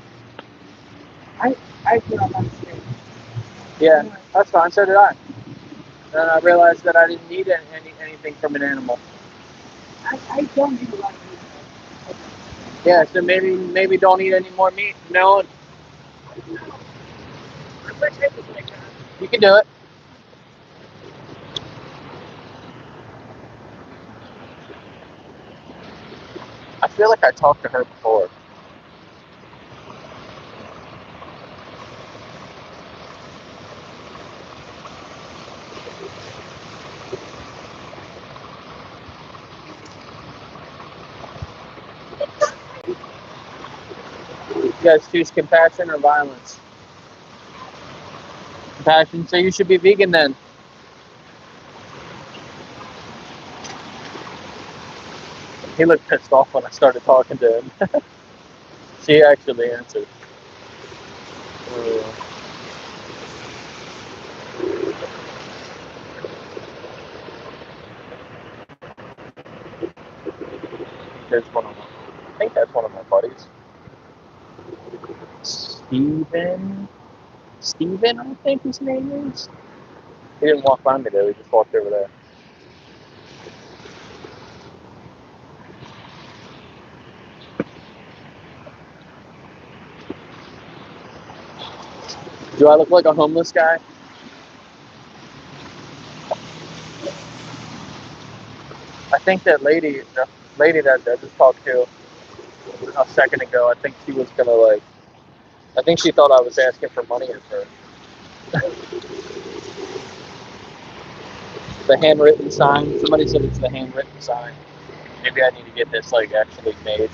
I feel I'm straight. Yeah, that's fine. So did I. Then I realized that I didn't need anything from an animal. I don't need a lot of meat. Yeah, so maybe don't eat any more meat. No, you can do it. I feel like I talked to her before. You guys choose compassion or violence? Compassion, so you should be vegan then. He looked pissed off when I started talking to him. She actually answered. There's one of them. I think that's one of my buddies. Steven, I think his name is. He didn't walk by me though, he just walked over there. Do I look like a homeless guy? I think that the lady that I just talked to a second ago, I think she was gonna I think she thought I was asking for money at first. The handwritten sign, somebody said it's the handwritten sign. Maybe I need to get this, actually made.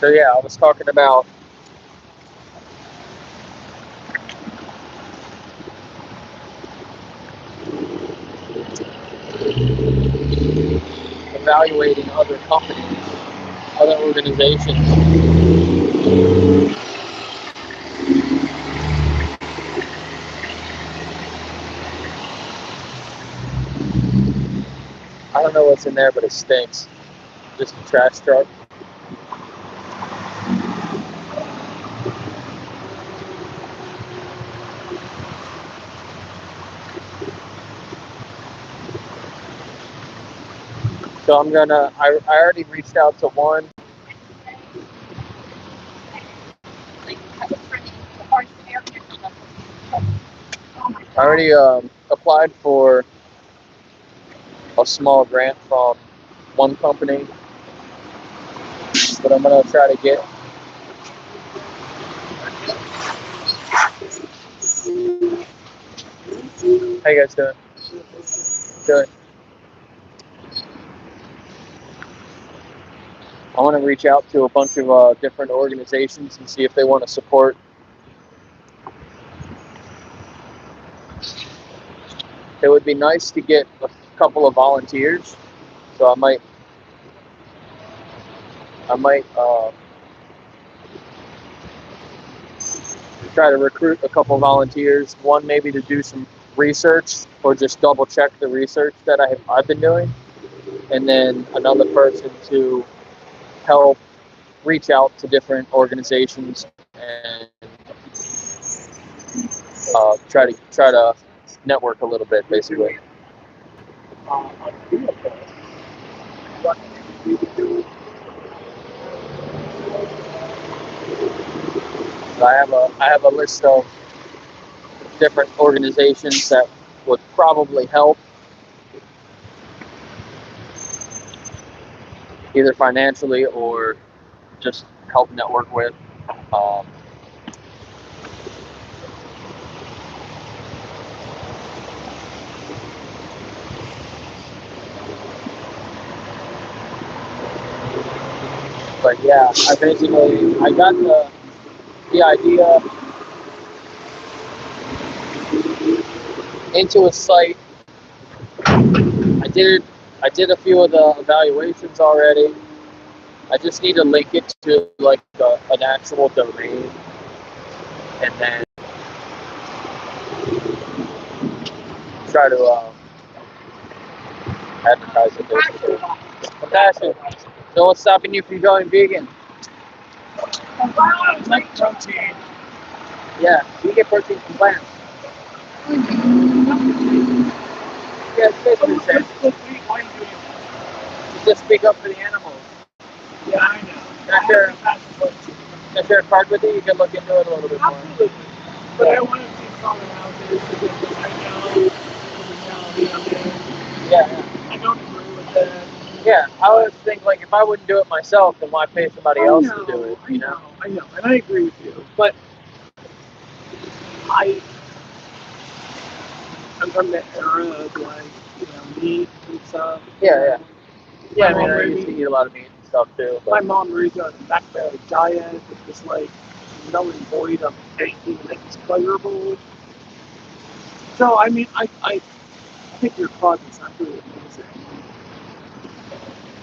So yeah, I was talking about evaluating other companies, other organizations. I don't know what's in there, but it stinks. Just a trash truck. So I already reached out to one. I already applied for a small grant from one company, but I'm gonna try to get. How you guys doing? Good. I want to reach out to a bunch of different organizations and see if they want to support. It would be nice to get a couple of volunteers, so I might try to recruit a couple volunteers. One maybe to do some research or just double check the research that I've been doing, and then another person to help reach out to different organizations and try to network a little bit, basically. So I have a list of different organizations that would probably help, either financially or just help network with. But yeah, I got the idea into a site. I did a few of the evaluations already. I just need to link it to like an actual domain, and then try to advertise it basically. Compassion. So what's stopping you from going vegan? Like protein. Yeah, you get protein from plants. Yeah, it's basically the same. You just speak up for the animals. Yeah, I know. Can I share a card with you? You can look into it a little bit more. Absolutely. But I want to see someone out there because I know the reality of it. Yeah. I don't agree with that. Yeah, I always think like if I wouldn't do it myself, then why pay somebody else to do it? I know, and I agree with you. But I'm from the era of like, meat and stuff. Yeah. Yeah, I mean, I Mom used to eat a lot of meat and stuff too. My But mom raised on a back diet. It was like null and void of anything that was pleasurable. So I mean, I think your cause is not really amazing.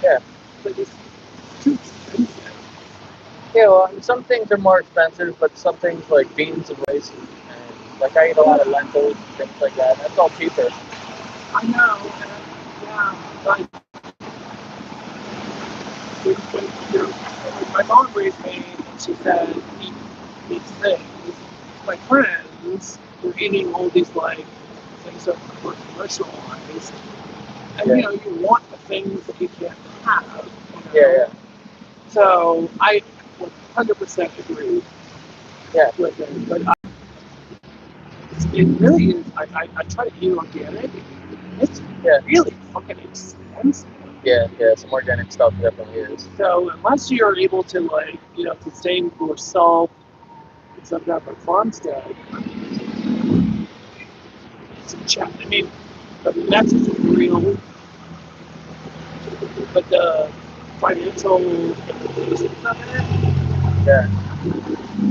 Yeah. But it's too expensive. yeah, well, and some things are more expensive, but some things like beans and rice, and like I eat a lot of lentils and things like that. That's all cheaper. I know. But my mom raised me, and she said, eat these things. My friends were eating all these like things that were commercialized. And you want the things that you can't have. Yeah. So I 100% agree with it. But it really is. I try to eat organic. It's really fucking expensive. Yeah, some organic stuff definitely is. So unless you're able to sustain yourself and some type of farmstead, it's a challenge. I mean, that's real. But the financial implications of it Yeah.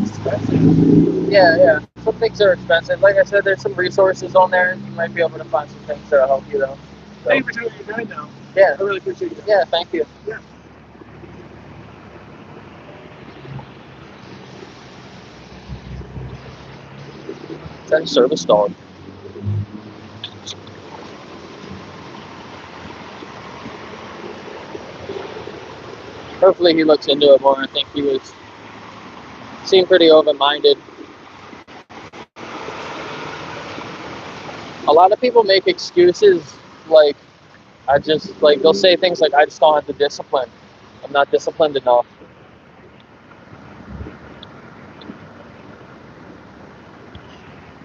Expensive. Yeah. Some things are expensive. Like I said, there's some resources on there. You might be able to find some things that'll help you, though. So, Thank you for doing your time now. yeah. I really appreciate it. Yeah, thank you. Yeah. Is that a service dog? Hopefully he looks into it more. I think he seemed pretty open-minded. A lot of people make excuses like, they'll say things like, I just don't have the discipline. I'm not disciplined enough.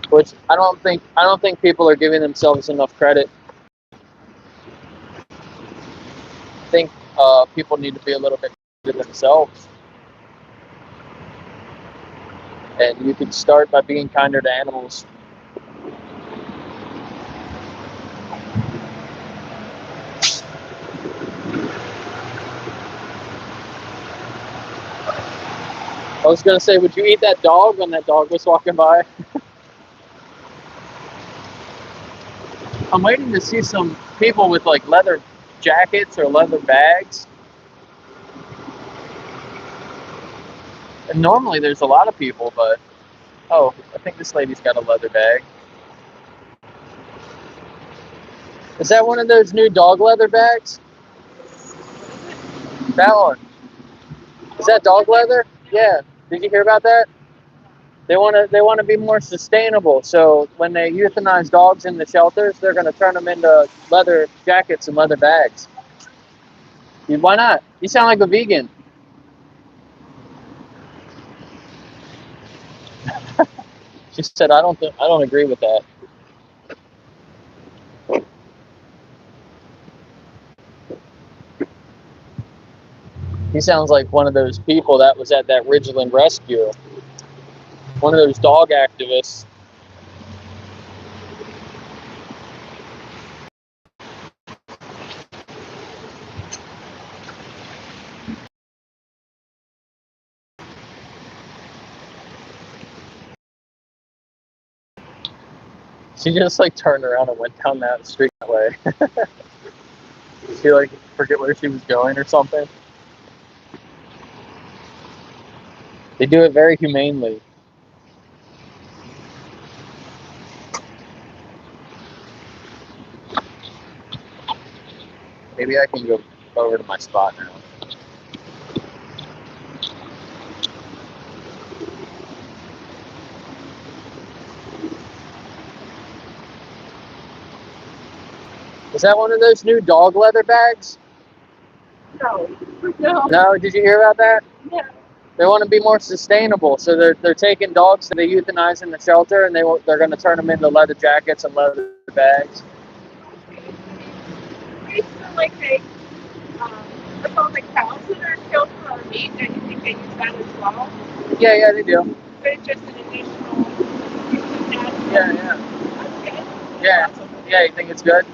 Which I don't think people are giving themselves enough credit. I think people need to be a little bit kinder to themselves. And you can start by being kinder to animals. I was going to say, would you eat that dog when that dog was walking by? I'm waiting to see some people with like leather jackets or leather bags. And normally there's a lot of people, but oh, I think this lady's got a leather bag. Is that one of those new dog leather bags? That one. Is that dog leather? Yeah. Did you hear about that? They want to be more sustainable. So when they euthanize dogs in the shelters, they're going to turn them into leather jackets and leather bags. Why not? You sound like a vegan. She said, I don't agree with that. He sounds like one of those people that was at that Ridgeland rescue. One of those dog activists. She just like turned around and went down that street that way. She like forget where she was going or something. They do it very humanely. Maybe I can go over to my spot now. Is that one of those new dog leather bags? No. No. No, did you hear about that? No. They want to be more sustainable, so they're taking dogs that they euthanize in the shelter, and they're going to turn them into leather jackets and leather bags. I used to like what's called like cows that are killed for our meat. I think they use that as well. Yeah, they do. But it's just an additional Yeah. That's good. Yeah. Awesome. Yeah, you think it's good?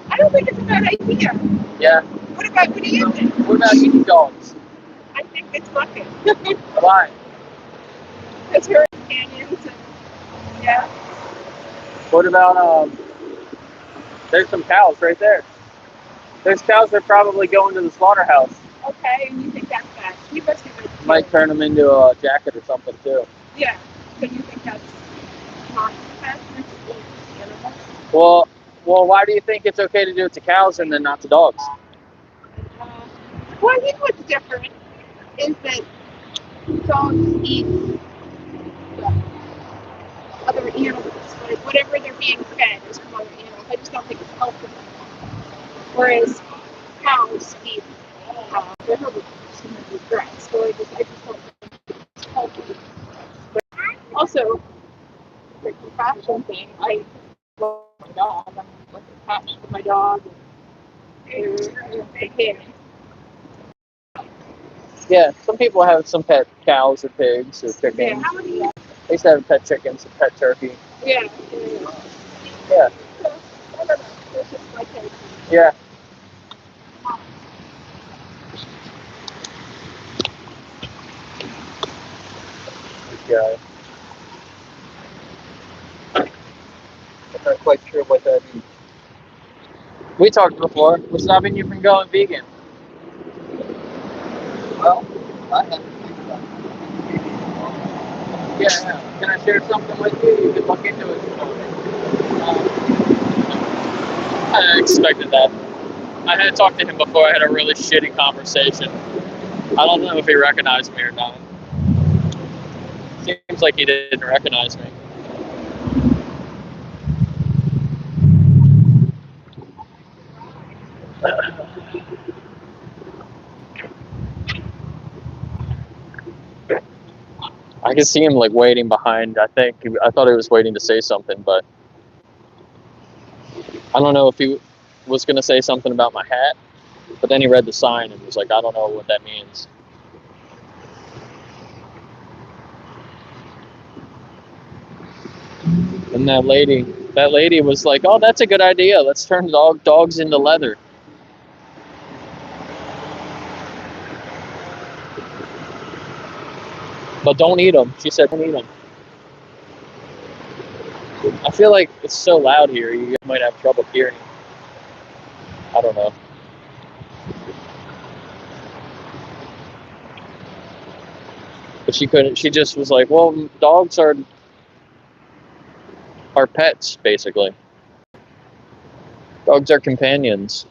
I don't think it's a bad idea. Yeah. What do you think? What about eating dogs? I think it's fucking. Why? Because her companions and yeah. What about there's some cows right there. Those cows are probably going to the slaughterhouse. Okay, and you think that's bad. You must be good. Might turn them into a jacket or something too. Yeah. So you think that's not bad for animals? Well, why do you think it's okay to do it to cows and then not to dogs? Well, I think what's different is that dogs eat other animals. Like whatever they're being fed is from other animals. I just don't think it's healthy. Whereas cows eat the herbivores and grass. So I just don't think it's healthy. But also, the compassion thing, I love my dog. I'm like attached to my dog. And they're kids. Yeah, some people have some pet cows or pigs or chickens. Yeah, how many? I used to have pet chickens and pet turkey. Yeah. Yeah. So, I don't know. It's just my case. Yeah. guy. I'm not quite sure what that means. We talked before. What's stopping you from going vegan? Well, I have to think about it. Yeah. Can I share something with you? You can look into it. I expected that. I had talked to him before. I had a really shitty conversation. I don't know if he recognized me or not. Seems like he didn't recognize me. I could see him like waiting behind. I thought he was waiting to say something, but I don't know if he was going to say something about my hat. But then he read the sign and was like, I don't know what that means. And that lady was like, oh, that's a good idea. Let's turn dogs into leather. But don't eat them. She said, don't eat them. I feel like it's so loud here, you might have trouble hearing. I don't know. But she couldn't. She just was like, well, dogs are pets, basically. Dogs are companions.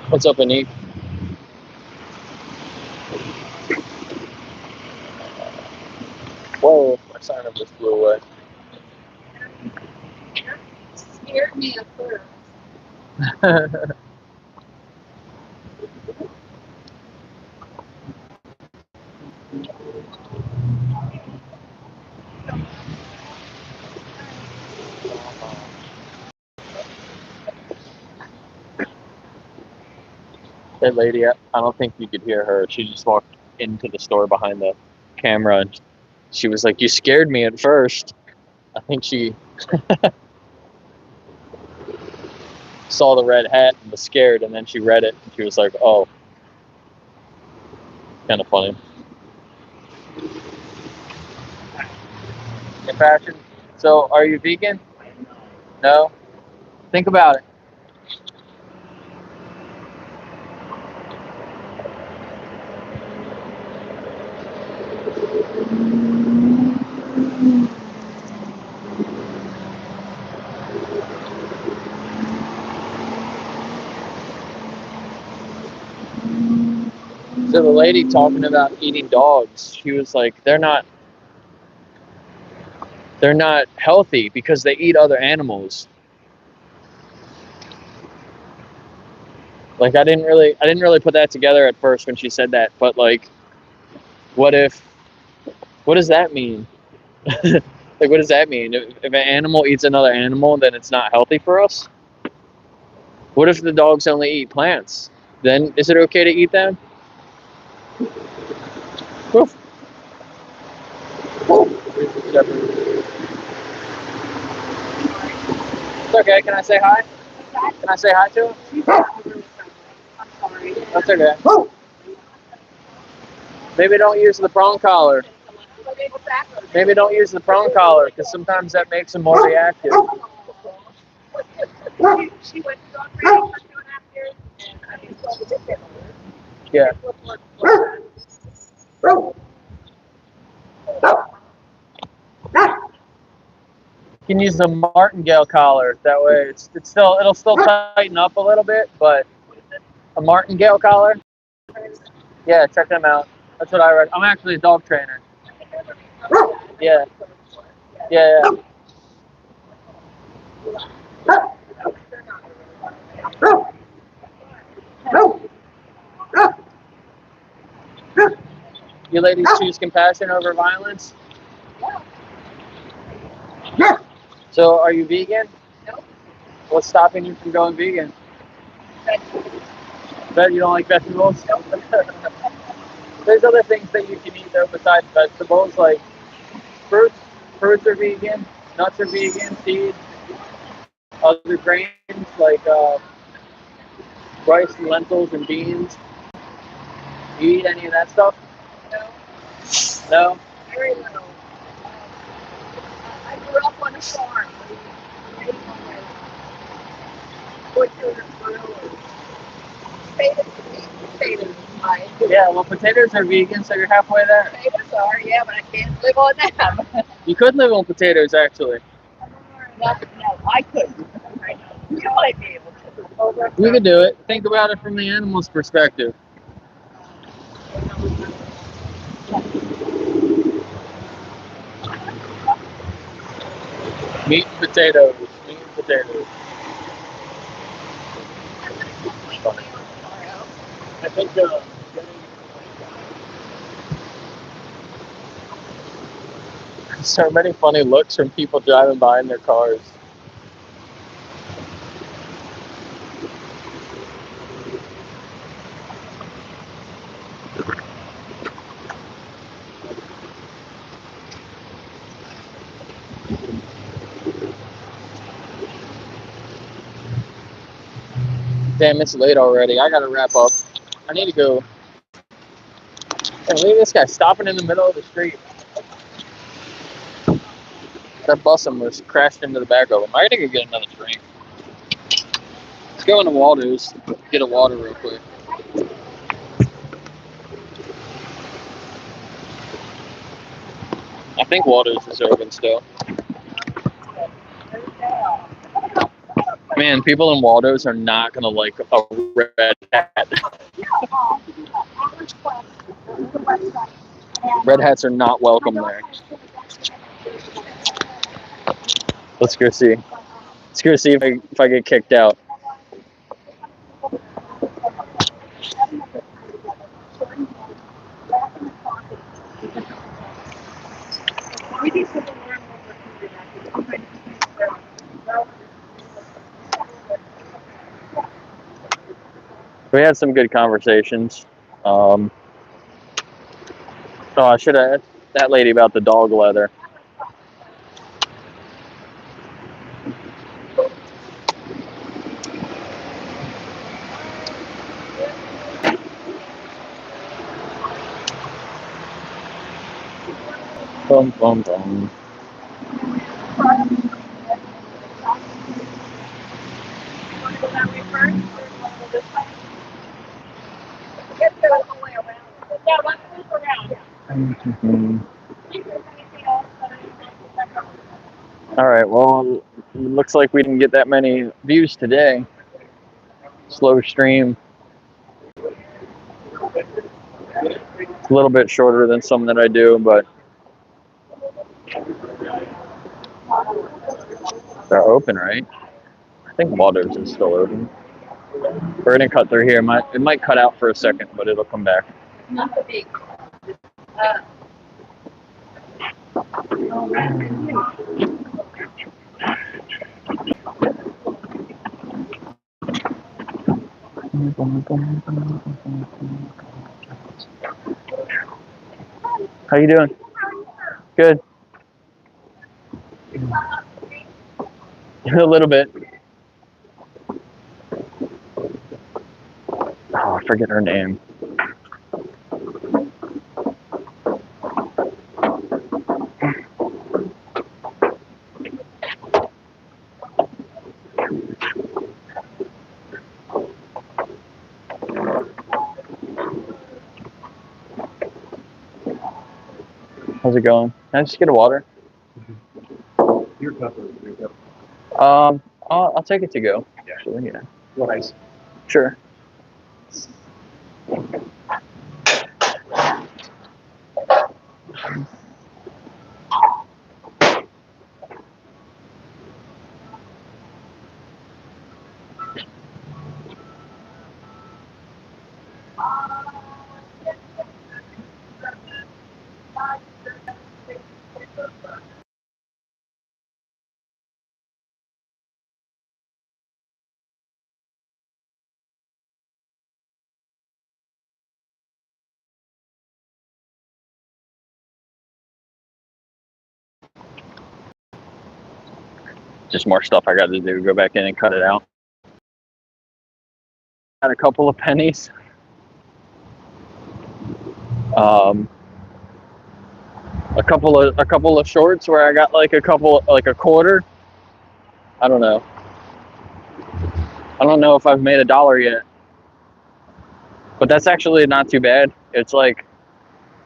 What's up, Anik? Whoa, my sign up just flew away. Scared me at first. That lady, I don't think you could hear her. She just walked into the store behind the camera and she was like, you scared me at first. I think she saw the red hat and was scared, and then she read it and she was like, oh, kind of funny. Your passion. So, are you vegan? No? Think about it. So the lady talking about eating dogs, she was like, they're not healthy because they eat other animals. Like I didn't really put that together at first when she said that, but like what does that mean? Like what does that mean? If an animal eats another animal, then it's not healthy for us? What if the dogs only eat plants? Then is it okay to eat them? Woof. It's okay. Can I say hi? Can I say hi to him? I'm sorry. That's okay. Maybe don't use the prong collar. Maybe don't use the prong collar because sometimes that makes them more reactive. She went to dog training for 2.5 years, and I mean, so the did Yeah. You can use the martingale collar. That way, it'll still tighten up a little bit, but a martingale collar. Yeah, check them out. That's what I read. I'm actually a dog trainer. Yeah. Yeah. You ladies choose compassion over violence? So, are you vegan? No. What's stopping you from going vegan? Bet you don't like vegetables? There's other things that you can eat though besides vegetables, like fruits. Fruits are vegan, nuts are vegan, seeds, other grains like rice, lentils, and beans. You eat any of that stuff? No, No? very little. I grew up on a farm. We ate on the butcher and griller. Potatoes, fine. Yeah, well, potatoes are vegan, so you're halfway there. Potatoes are, yeah, but I can't live on them. You could live on potatoes, actually. No, I couldn't. You might be able to. You could do it. Think about it from the animal's perspective. Meat and potatoes. Meat and potatoes. I think so many funny looks from people driving by in their cars. Damn, it's late already. I gotta wrap up. I need to go. Hey, look at this guy stopping in the middle of the street. That bus almost crashed into the back of him. I gotta go get another drink. Let's go into Waldo's, get a water real quick. I think Waldo's is open still. Man, people in Waldo's are not gonna like a red hat. Red hats are not welcome there. Let's go see. Let's go see if I get kicked out. We had some good conversations. Oh, I should have asked that lady about the dog leather. Boom, boom, boom. All right, well, it looks like we didn't get that many views today. Slow stream. It's a little bit shorter than some that I do, but they're open, right? I think Waldo's is still open. We're gonna cut through here. It might cut out for a second, but it'll come back. How you doing? Good. A little bit. Oh, I forget her name. How's it going? Can I just get a water? Your cup or your cup? I'll take it to go. Actually, yeah. What ice? Sure. just more stuff I got to do. Go back in and cut it out. Got a couple of pennies. A couple of shorts where I got like a quarter. I don't know. I don't know if I've made $1 yet, but that's actually not too bad. It's like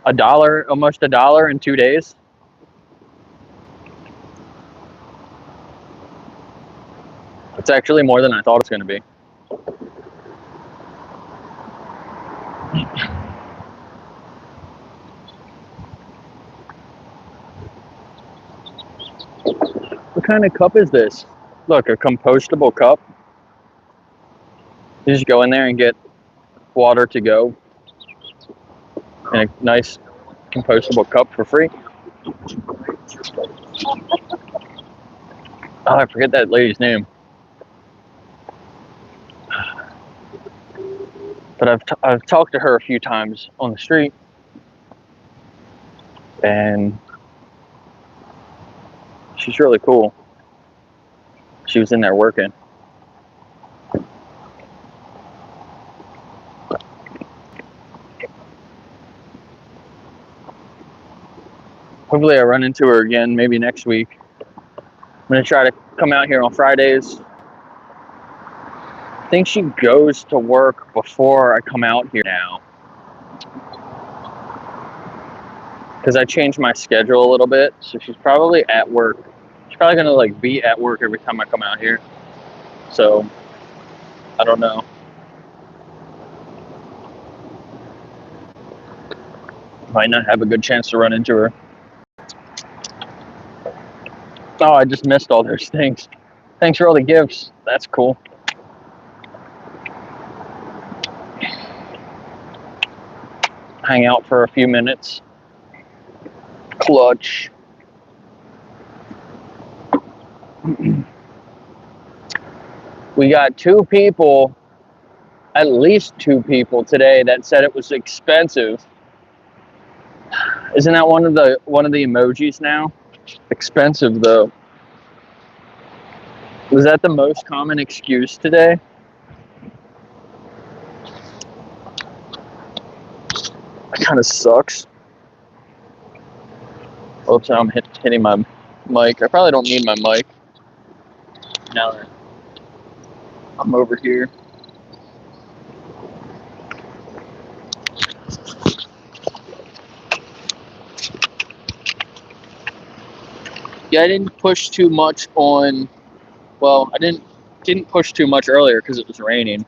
$1, almost $1 in 2 days. It's actually more than I thought it's going to be. What kind of cup is this? Look, a compostable cup. You just go in there and get water to go in a nice compostable cup for free. Oh, I forget that lady's name. But I've talked to her a few times on the street, and she's really cool. She was in there working. Hopefully I run into her again maybe next week. I'm gonna try to come out here on Fridays. I think she goes to work before I come out here now, because I changed my schedule a little bit. So she's probably at work. She's probably gonna like be at work every time I come out here. So I don't know. Might not have a good chance to run into her. Oh, I just missed all those things. Thanks for all the gifts. That's cool. Hang out for a few minutes. Clutch. We got 2 people, at least 2 people today that said it was expensive. Isn't that one of the emojis now? Expensive though. Was that the most common excuse today? That kind of sucks. Oops, I'm hitting my mic. I probably don't need my mic now that I'm over here. Yeah, I didn't push too much on. Well, I didn't push too much earlier because it was raining.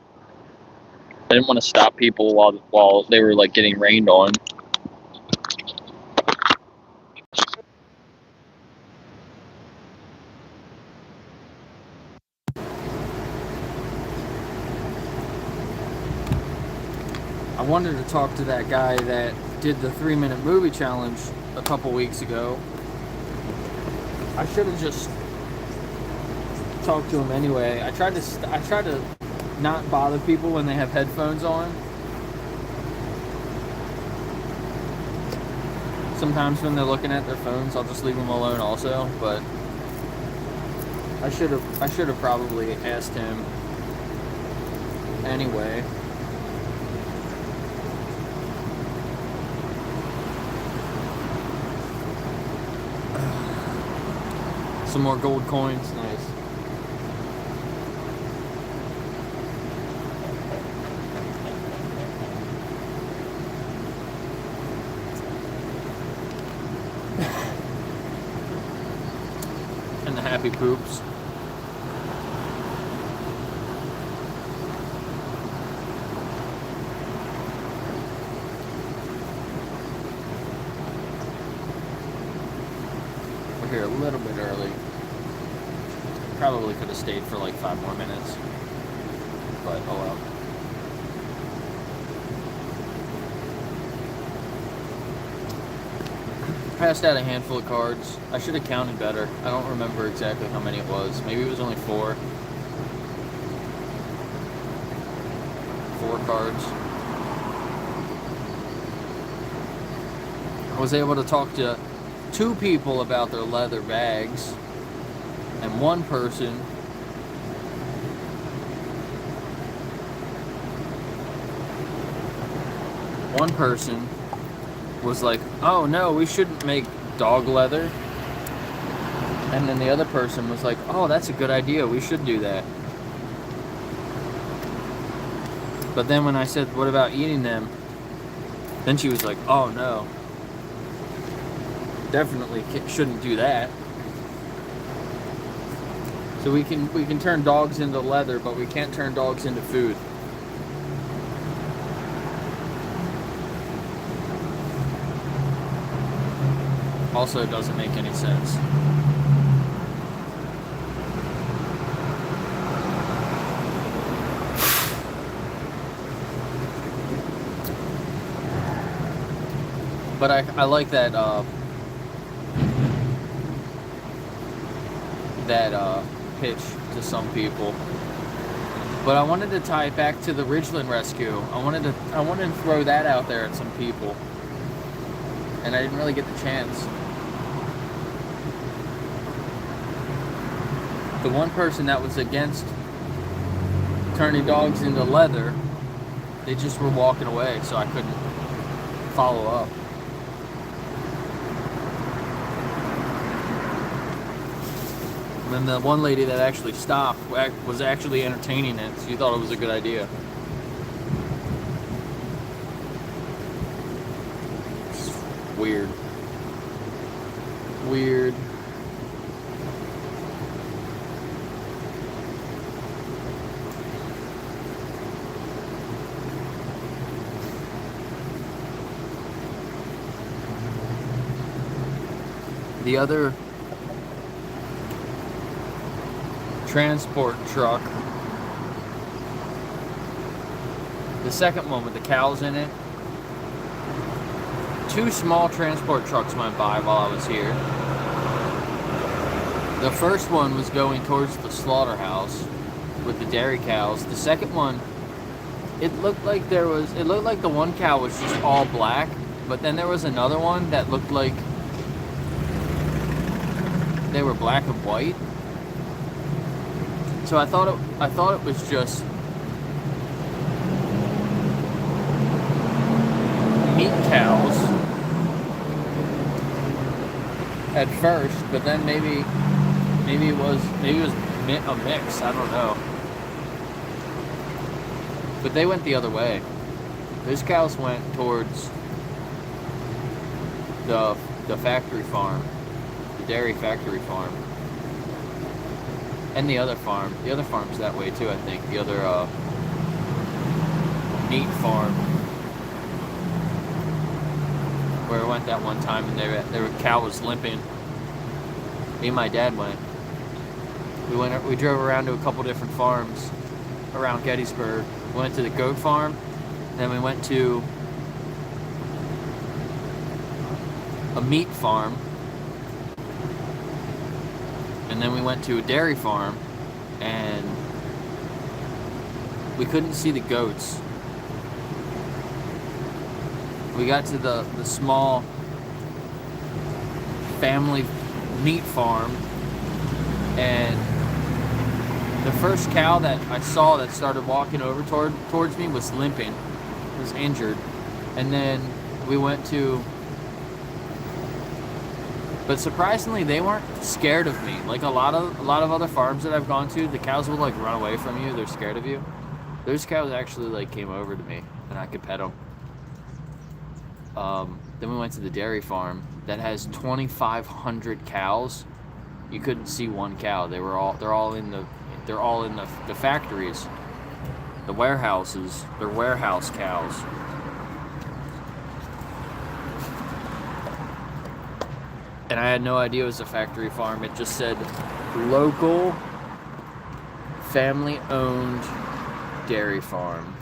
I didn't want to stop people while they were like getting rained on. I wanted to talk to that guy that did the 3-minute movie challenge a couple weeks ago. I should have just talked to him anyway. I tried to not bother people when they have headphones on. Sometimes when they're looking at their phones, I'll just leave them alone also, but I should have probably asked him anyway. Some more gold coins, nice. And the happy poops. We're here a little bit early. Probably could have stayed for like 5 more minutes, but oh well. Passed out a handful of cards. I should have counted better. I don't remember exactly how many it was. Maybe it was only 4. 4 cards. I was able to talk to 2 people about their leather bags. And one person was like, oh no, we shouldn't make dog leather. And then the other person was like, oh, that's a good idea, we should do that. But then when I said, what about eating them? Then she was like, oh no, definitely shouldn't do that. So we can turn dogs into leather, but we can't turn dogs into food. Also, it doesn't make any sense. But I like that pitch to some people. But I wanted to tie it back to the Ridgeland rescue. I wanted to throw that out there at some people, and I didn't really get the chance. The one person that was against turning dogs into leather, they just were walking away, so I couldn't follow up. And then the one lady that actually stopped was actually entertaining it. She thought it was a good idea. It's weird. Weird. The other transport truck, the second one with the cows in it, two small transport trucks went by while I was here. The first one was going towards the slaughterhouse with the dairy cows. The second one, it looked like the one cow was just all black, but then there was another one that looked like they were black and white. So I thought it was just meat cows at first, but then maybe it was a mix. I don't know. But they went the other way. Those cows went towards the factory farm, the dairy factory farm. And the other farm. The other farm's that way too, I think. The other meat farm. Where I went that one time and their cow was limping. Me and my dad went. We drove around to a couple different farms around Gettysburg. We went to the goat farm. Then we went to a meat farm. And then we went to a dairy farm, and we couldn't see the goats. We got to the small family meat farm, and the first cow that I saw that started walking over towards me was limping, was injured. And then we went to... But surprisingly, they weren't scared of me. Like a lot of other farms that I've gone to, the cows will like run away from you. They're scared of you. Those cows actually like came over to me, and I could pet them. Then we went to the dairy farm that has 2,500 cows. You couldn't see one cow. They're all in the factories, the warehouses. They're warehouse cows. And I had no idea it was a factory farm. It just said local family-owned dairy farm.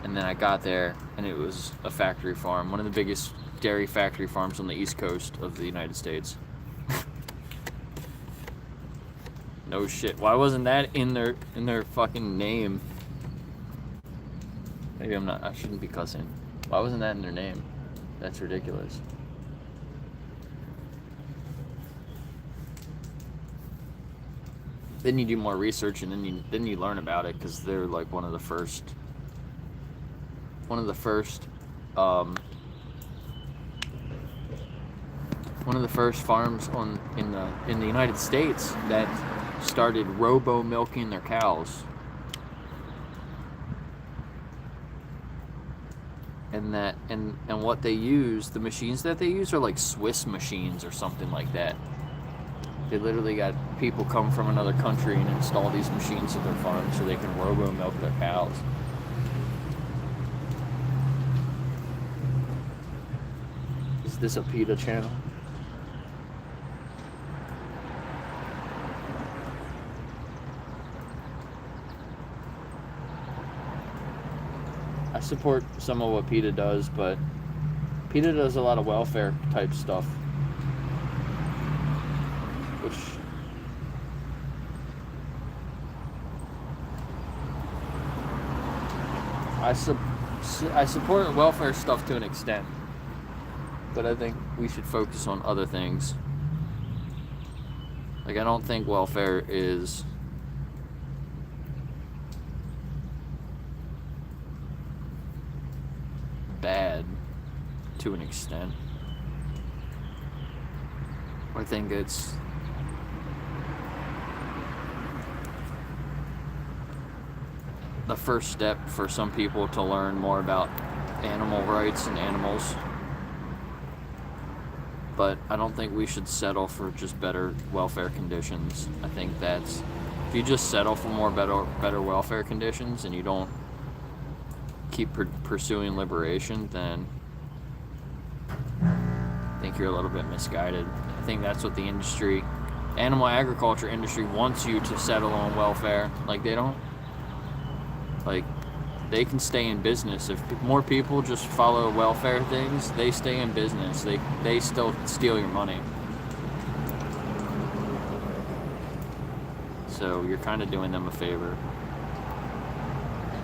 And then I got there, and it was a factory farm, one of the biggest dairy factory farms on the East Coast of the United States. No shit. Why wasn't that in their fucking name? Maybe I shouldn't be cussing. Why wasn't that in their name? That's ridiculous. then you do more research, and then you learn about it, because they're like one of the first um, farms in the United States that started robo milking their cows. And what they use, the machines that they use are like Swiss machines or something like that. They literally got people come from another country and install these machines at their farm so they can robo milk their cows. Is this a PETA channel? I support some of what PETA does, but PETA does a lot of welfare type stuff, which I support welfare stuff to an extent, but I think we should focus on other things. Like, I don't think welfare is bad to an extent. I think it's the first step for some people to learn more about animal rights and animals. But I don't think we should settle for just better welfare conditions. I think that's, if you just settle for more better welfare conditions and you don't keep pursuing liberation, then I think you're a little bit misguided. I think that's what the animal agriculture industry wants you to settle on welfare. Like, they can stay in business. If more people just follow welfare things, they stay in business. They still steal your money. So you're kind of doing them a favor.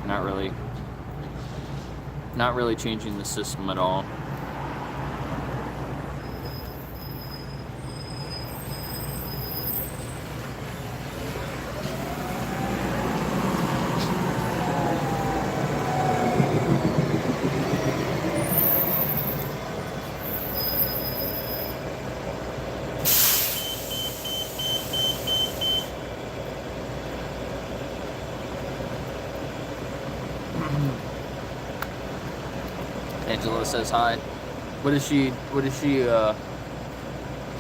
Not really changing the system at all. Angela says hi. What is she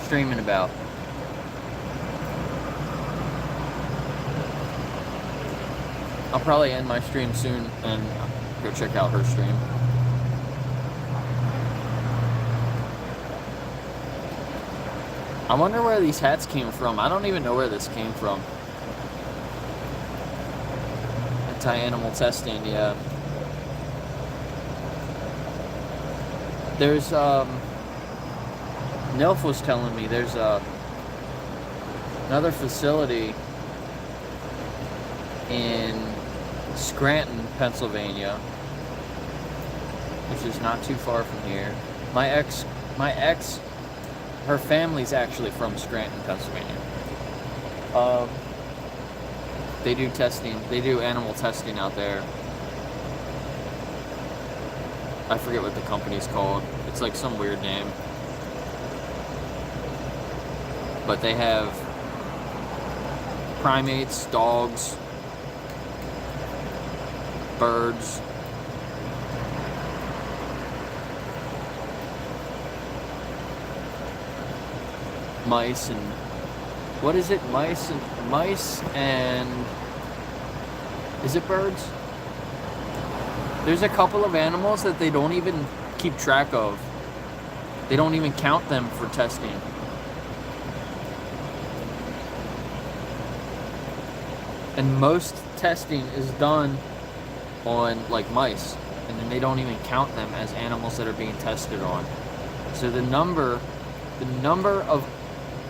streaming about? I'll probably end my stream soon and go check out her stream. I wonder where these hats came from. I don't even know where this came from. Anti-animal testing, yeah. There's, Nilf was telling me there's another facility in Scranton, Pennsylvania, which is not too far from here. My ex, her family's actually from Scranton, Pennsylvania. They do testing. They do animal testing out there. I forget what the company's called. It's like some weird name. But they have primates, dogs, birds, mice, and what is it? Mice and is it birds? There's a couple of animals that they don't even keep track of. They don't even count them for testing. And most testing is done on like mice, and then they don't even count them as animals that are being tested on. So the number of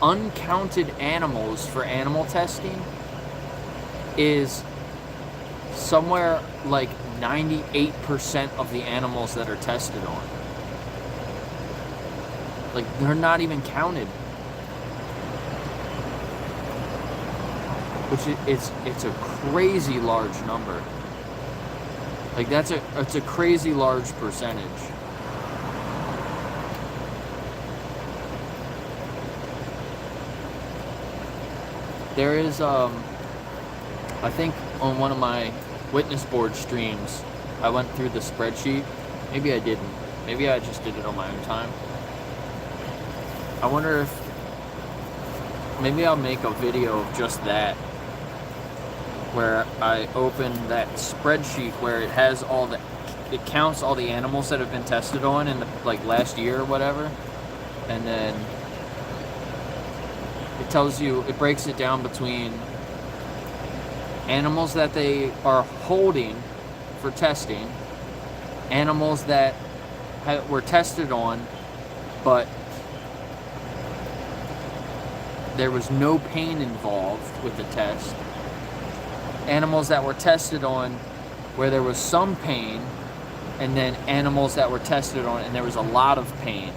uncounted animals for animal testing is somewhere like 98% of the animals that are tested on. Like, they're not even counted. it's a crazy large number. Like it's a crazy large percentage. There is I think on one of my witness board streams I went through the spreadsheet. Maybe I didn't. Maybe I just did it on my own time. I wonder if maybe I'll make a video of just that, where I open that spreadsheet where it has it counts all the animals that have been tested on in the last year or whatever, and then it breaks it down between animals that they are holding for testing, animals that were tested on, but there was no pain involved with the test, animals that were tested on where there was some pain, and then animals that were tested on and there was a lot of pain.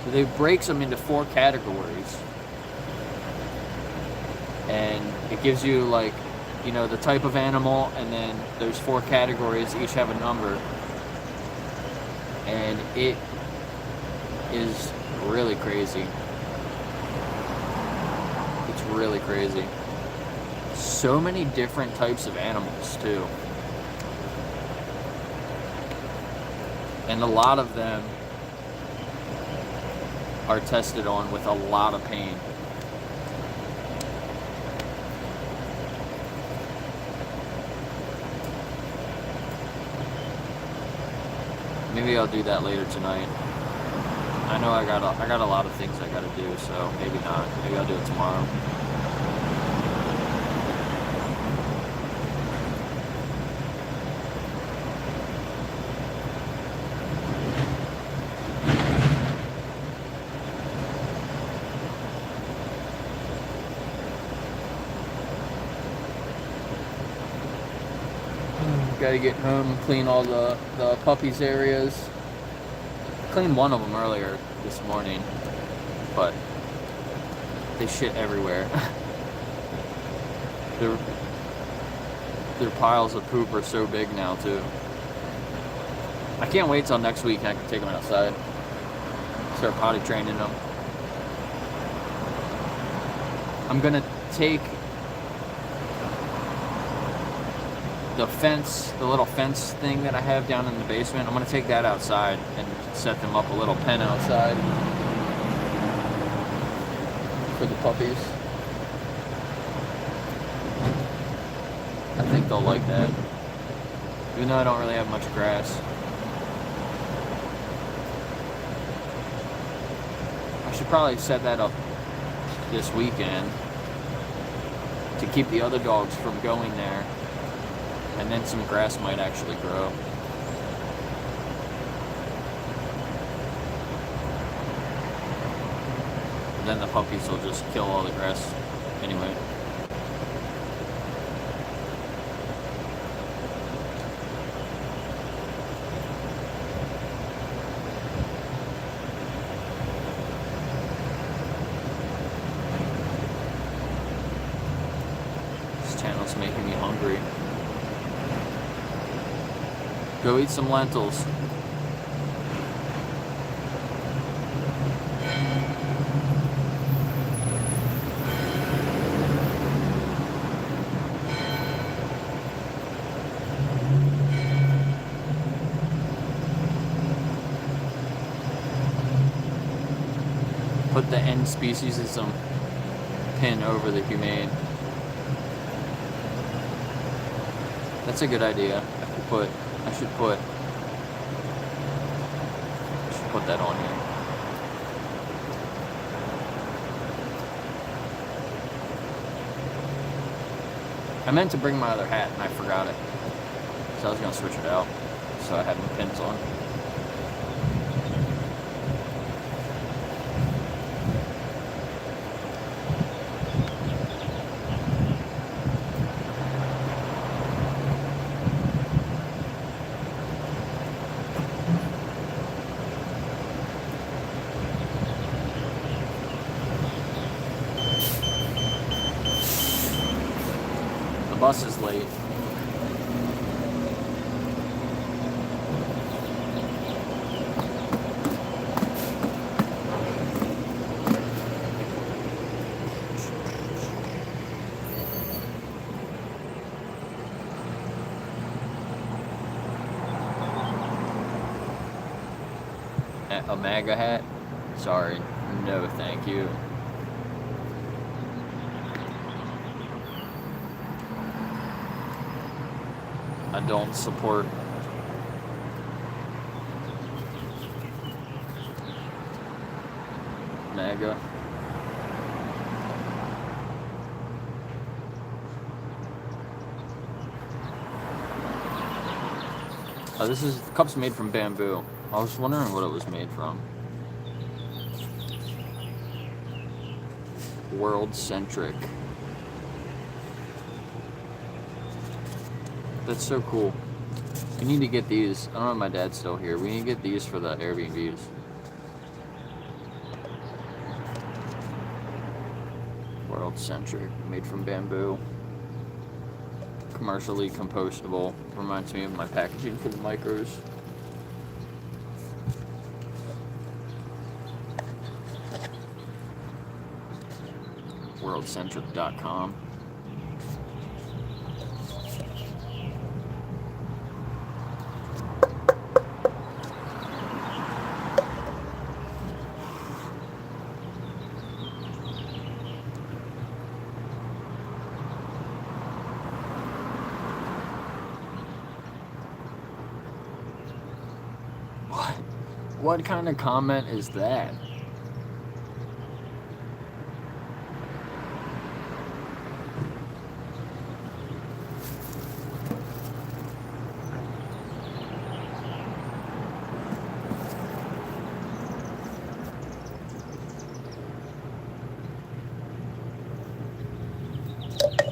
So they breaks them into 4 categories. And it gives you the type of animal, and then those 4 categories each have a number. And it is really crazy. It's really crazy. So many different types of animals too. And a lot of them are tested on with a lot of pain. Maybe I'll do that later tonight. I know I got a lot of things I gotta do, so maybe not. Maybe I'll do it tomorrow. Gotta get home and clean all the puppies' areas. Cleaned one of them earlier this morning, but they shit everywhere. Their piles of poop are so big now too. I can't wait till next week and I can take them outside. Start potty training them. I'm gonna take the little fence thing that I have down in the basement. I'm gonna take that outside and set them up a little pen outside for the puppies. I think they'll like that, even though I don't really have much grass. I should probably set that up this weekend to keep the other dogs from going there. And then some grass might actually grow. And then the puppies will just kill all the grass anyway. This channel's making me hungry. Go eat some lentils. Put the end speciesism pin over the humane. That's a good idea. I should put that on here. I meant to bring my other hat and I forgot it. So I was gonna switch it out so I have my pins on. bus is late. A MAGA hat? Sorry. No, thank you. I don't support MAGA. Oh, this is cups made from bamboo. I was wondering what it was made from. World-centric. That's so cool. We need to get these. I don't know if my dad's still here. We need to get these for the Airbnbs. World-centric. Made from bamboo. Commercially compostable. Reminds me of my packaging for the micros. Worldcentric.com. What kind of comment is that?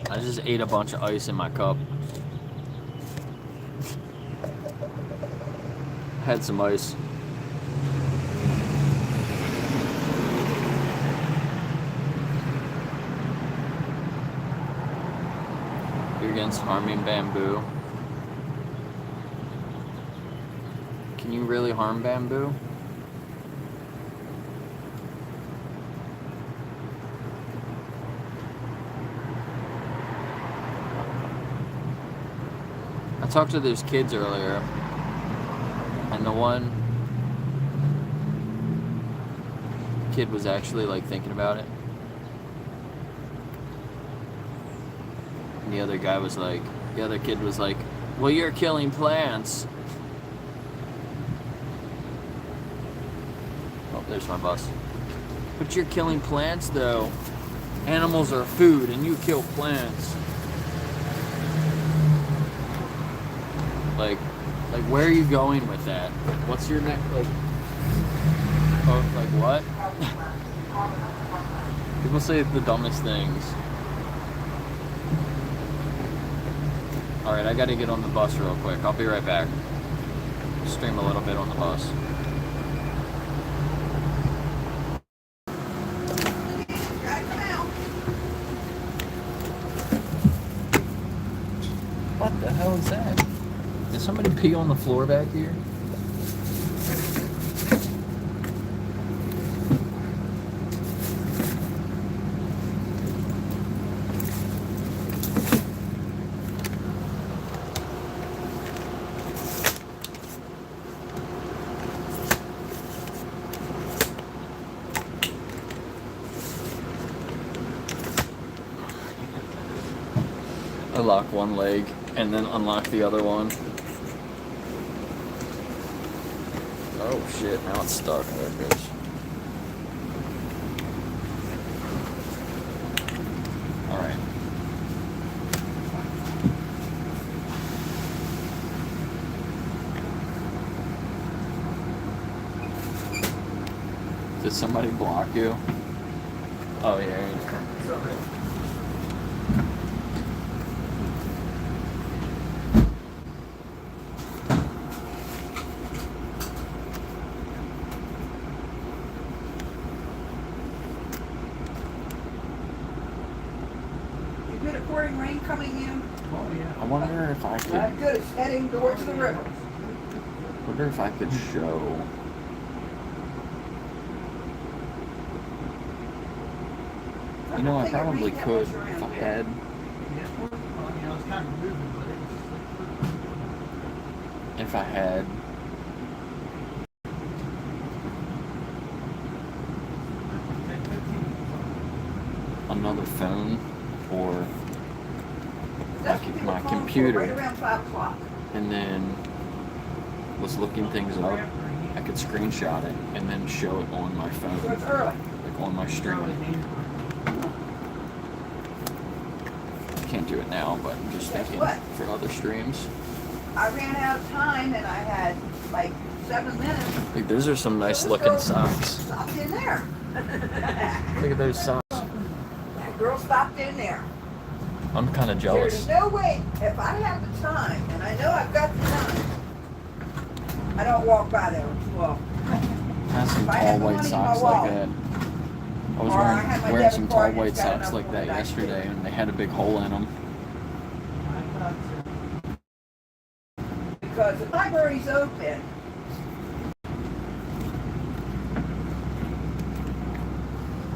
I just ate a bunch of ice in my cup. Had some ice. You're against harming bamboo. Can you really harm bamboo? I talked to those kids earlier, and the one kid was actually like thinking about it. And the other guy was like, the other kid was like, well, you're killing plants. Oh, there's my bus. But you're killing plants though. Animals are food and you kill plants. Like where are you going with that? What's your next, like, oh, like what? People say the dumbest things. Alright, I gotta get on the bus real quick. I'll be right back. Stream a little bit on the bus. What the hell is that? Did somebody pee on the floor back here? I lock one leg and then unlock the other one. Oh shit, now it's stuck. There it goes. Alright. Did somebody block you? Oh yeah, it's alright. Pouring rain coming in. I wonder if I Not could. good as heading towards the river. Wonder if I could show. You know, I probably could if I had. If I had another phone or my computer, Right around 5 o'clock. and then was looking things up, I could screenshot it and then show it on my phone, So it's early. like on my stream. Can't do it now, but I'm just thinking for other streams. I ran out of time and I had like 7 minutes. Like, those are some nice looking socks. Stopped in there. Look at those socks. That girl stopped in there. I'm kind of jealous. There's no way, if I have the time, and I know I've got the time, I don't walk by there. Well, I have some if I tall have the white money in socks my like wallet, that. I was or I have my wearing debit some tall card and white it's got socks enough like for that the next yesterday, day. and they had a big hole in them. Because the library's open.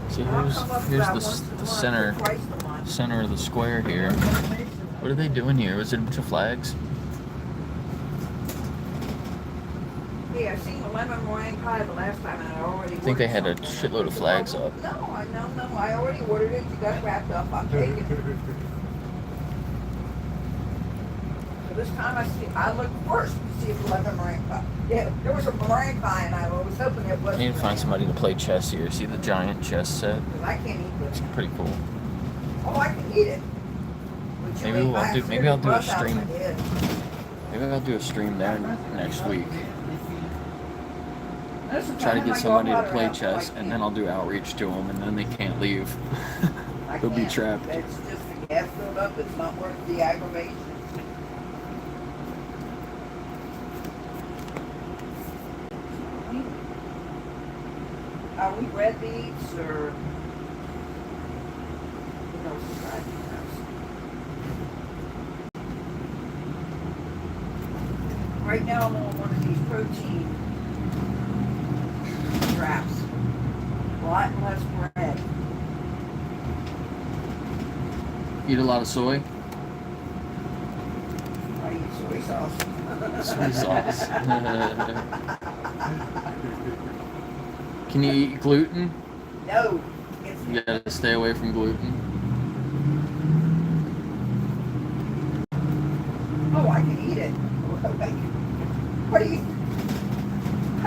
See, I'll here's come up here's about the once a month or center twice a month. center of the square here. What are they doing here? Was it a bunch of flags? Yeah, I seen the lemon meringue pie the last time, and I already. I think they had a ordered something. shitload of flags up. No, I already ordered it. You got wrapped up. I'm taking it. So this time I looked first to see if the lemon meringue pie. Yeah, there was a meringue pie, and I was hoping it I wasn't. need to find somebody to play chess here. See the giant chess set? Because I can't eat It's this. pretty cool. Oh, I can eat it. But you Maybe ate my maybe I'll do a breath out stream. my head. Maybe I'll do a stream there next week. That's the Try to time get my somebody to gallbladder play out, so I chess, and can't. then I'll do outreach to them, and then they can't leave. I They'll be can't. trapped. It's just the gas filled up. It's not worth the aggravation. Are we red beets or no? Right now I'm on one of these protein traps. A lot less bread. Eat a lot of soy. I eat soy sauce. Soy sauce. Can you eat gluten? No, it's You gotta stay away from gluten. oh, I can eat it. What do you?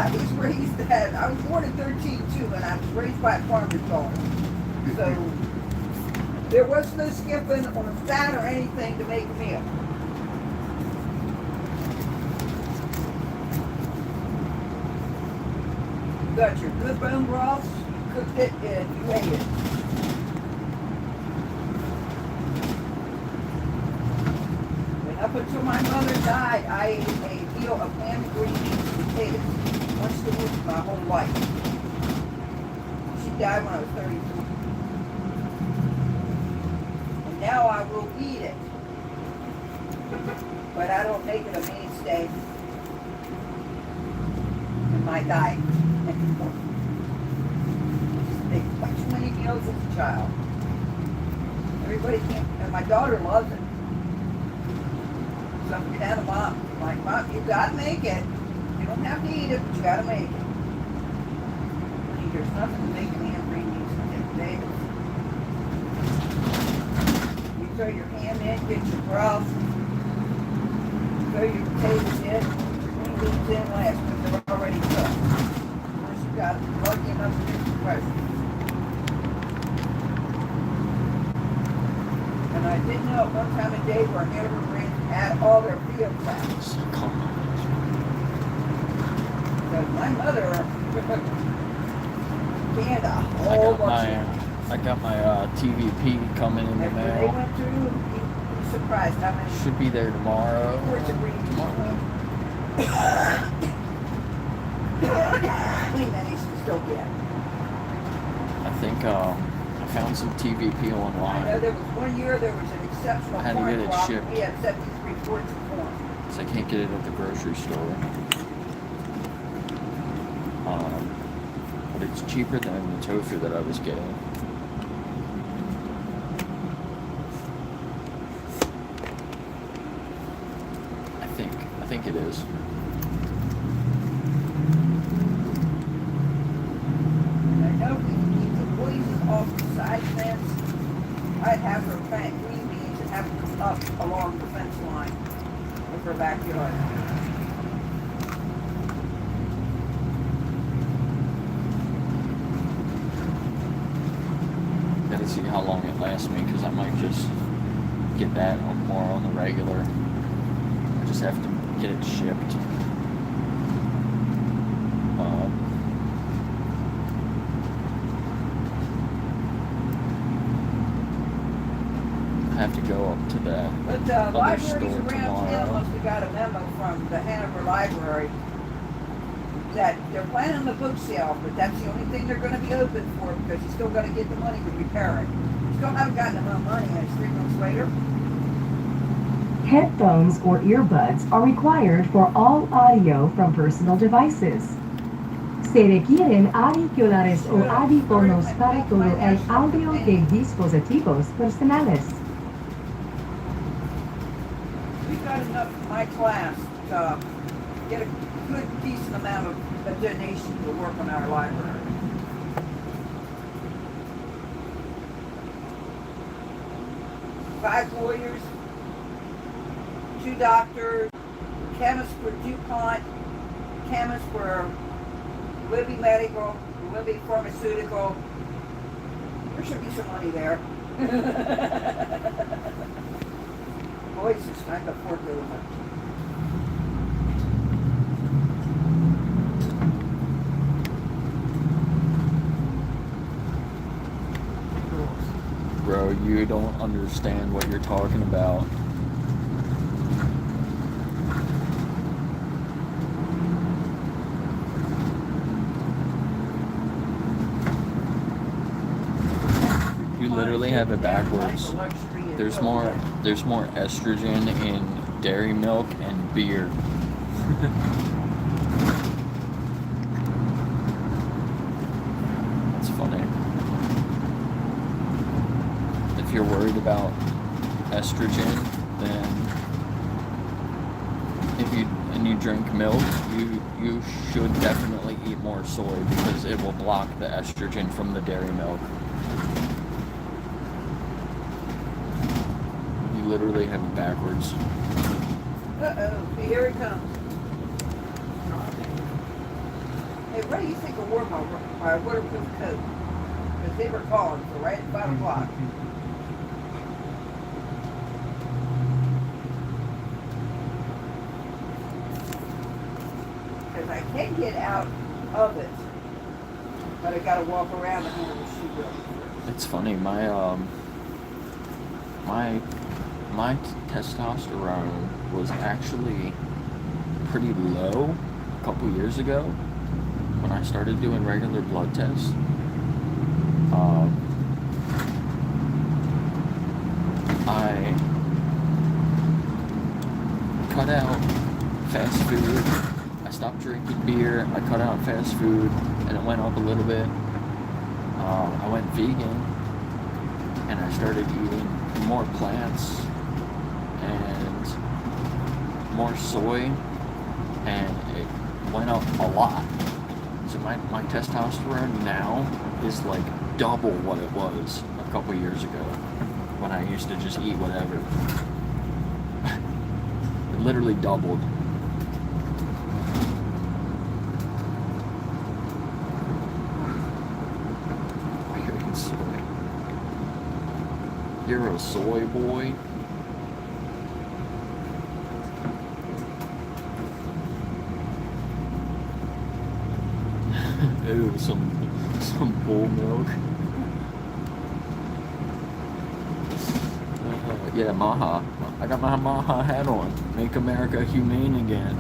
I was raised that. I was born in 13-2, and I was raised by a farmer's daughter. So there was no skipping on fat or anything to make a meal. You got your good bone broths, you cooked it, and you ate it. And up until my mother died, I ate a meal of ham, green beans, and potatoes once a week my whole life. She died when I was 33. And now I will eat it. But I don't make it a mainstay in my diet anymore. They ate too many meals as a child. Everybody can't, and my daughter loves it. So I'm kind of mom. I'm like, Mom, you gotta make it. You don't have to eat it, but you gotta make it. Honey, there's nothing to make an ham, green beans, and potatoes. You throw your ham in, get your broth, throw your potatoes in, green beans in last because they're already cooked. Unless you got lucky enough to get the fresh. And I did know one time a day where Hanover Branch had all their field tracks. So calm. Because my mother canned a whole bunch of I got my TVP coming in the after they mail. went through, you'd be surprised how many Should be there tomorrow. reports of green Tomorrow. clean that you should still get. I think I found some TVP I know online. there was one year there was an exceptional I had to corn get it crop, shipped. he had 73 quarts of corn. So I can't get it at the grocery store. But it's cheaper than the tofu that I was getting. I think it is. And I know we can keep the poison off the side fence. I'd have her plant green beans and have them up along the fence line of her backyard. Gotta see how long it lasts me, because I might just get that more on the regular. I just have to get it shipped. I have to go up to that. But other libraries store around tomorrow. town must have got a memo from the Hanover Library that they're planning the book sale, but that's the only thing they're going to be open for because you still got to get the money to repair it. Still haven't gotten enough money, and it's 3 months later. Headphones or earbuds are required for all audio from personal devices. Se requieren auriculares o audífonos para todo el audio de dispositivos personales. We've got enough in my class to get a good, decent amount of a donation to work on our library. Five lawyers, 2 doctors, chemists for DuPont, chemists for Libby Medical, Libby Pharmaceutical. There should be some money there. Boys, it's not the Fort Movement. Bro, you don't understand what you're talking about. You literally have it backwards. There's more estrogen in dairy milk and beer. It's funny. If you're worried about estrogen, then if you drink milk, you should definitely eat more soy because it will block the estrogen from the dairy milk. You literally have it backwards. Uh-oh, here it comes. Hey, what do you think of my waterproof coat? Because they were calling for right at 5 o'clock. Because I can get out of it, but I gotta walk around and under the shoe building. It's funny, my testosterone was actually pretty low a couple years ago when I started doing regular blood tests. I cut out fast food. I stopped drinking beer. I cut out fast food, and it went up a little bit. I went vegan, and I started eating more plants and more soy, and it went up a lot. So my testosterone now is like double what it was a couple years ago when I used to just eat whatever. It literally doubled. You're a soy boy. Ew, some bull milk. Yeah, Maha. I got my Maha hat on. Make America humane again.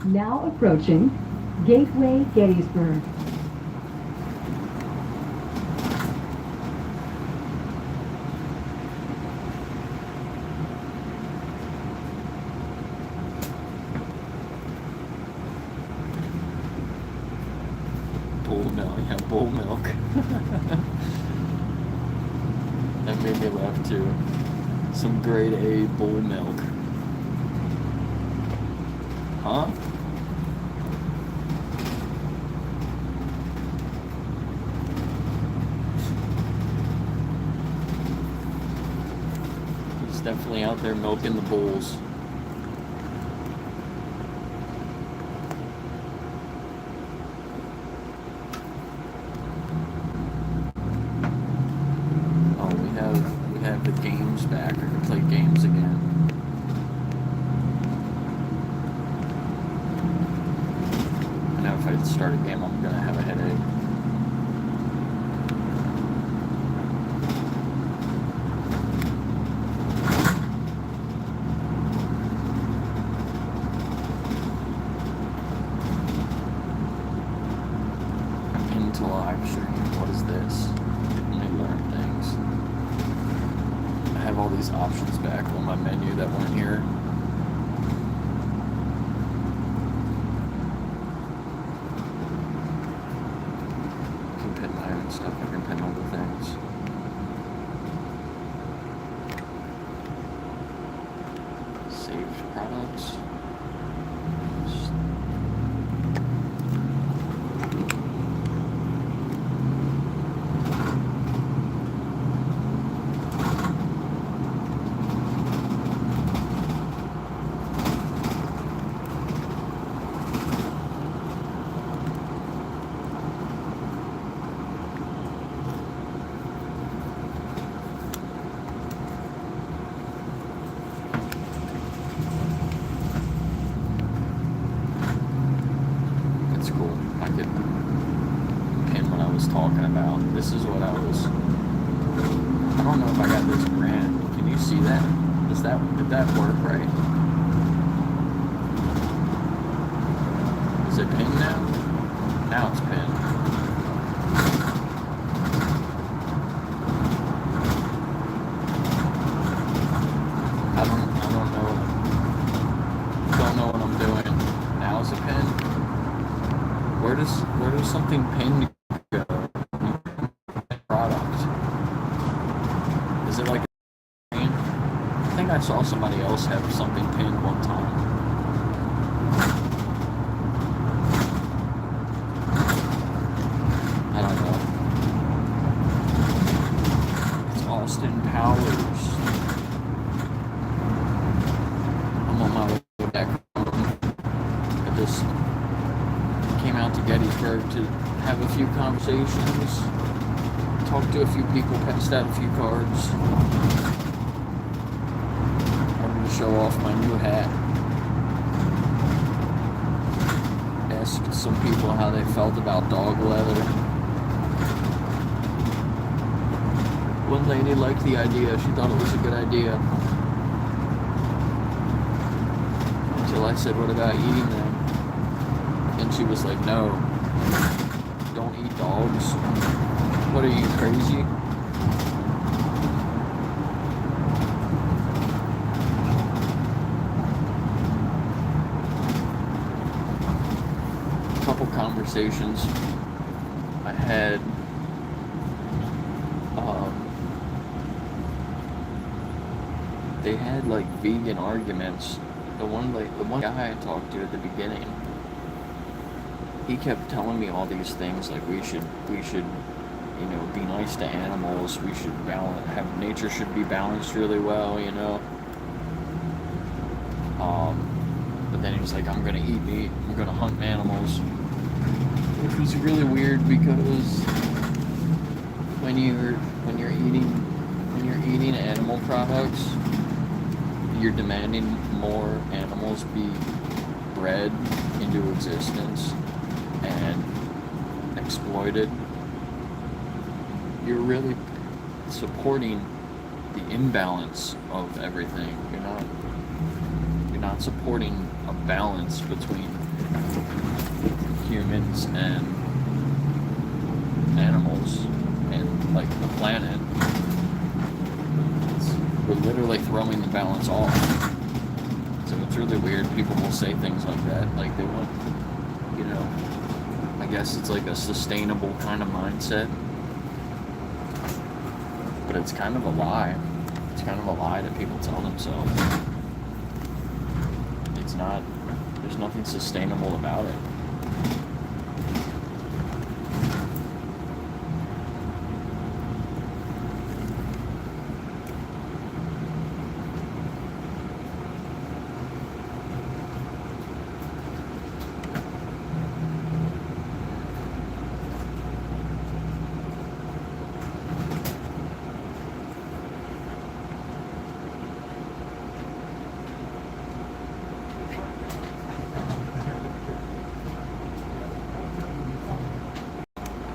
Now approaching Gateway Gettysburg. bull milk. That made me laugh too. Some grade A bull milk. Huh? He's definitely out there milking the bulls. We have the games back. I can play games again. I know if I start a game, I'm gonna have a headache. Into live stream. What is this? Let me learn things. I have all these options back on my menu that weren't here. I can pin my own stuff. I can pin all the things. Saved products. It's cool. I could pin what I was talking about. This is what I was. I don't know if I got this brand. Can you see that? Did that work right? Is it pinned now? Now it's pinned. I don't know what I'm doing. Now is it pinned? Where does something pinned go? Product. Is it like a screen? I think I saw somebody else have something pinned one time. I don't know. It's Austin Powers. I'm on my way back home. I just came out to Gettysburg to have a few conversations, talk to a few people, passed out a few cards. Wanted to show off my new hat. Asked some people how they felt about dog leather. One lady liked the idea. She thought it was a good idea. Until I said, what about eating them? And she was like, no, don't eat dogs. What are you, crazy? A couple conversations I had. They had like vegan arguments. The one guy I talked to at the beginning, he kept telling me all these things like we should, you know, be nice to animals. We should nature should be balanced really well, you know. But then he was like, I'm gonna eat meat. I'm gonna hunt animals, which was really weird because when you're eating animal products, you're demanding more animals be bred into existence and exploited. You're really supporting the imbalance of everything. You're not supporting a balance between humans and animals and like the planet. We're literally throwing the balance off. So it's really weird. People will say things like that, like they want, you know, I guess it's like a sustainable kind of mindset. But it's kind of a lie. It's kind of a lie that people tell themselves. It's not, there's nothing sustainable about it.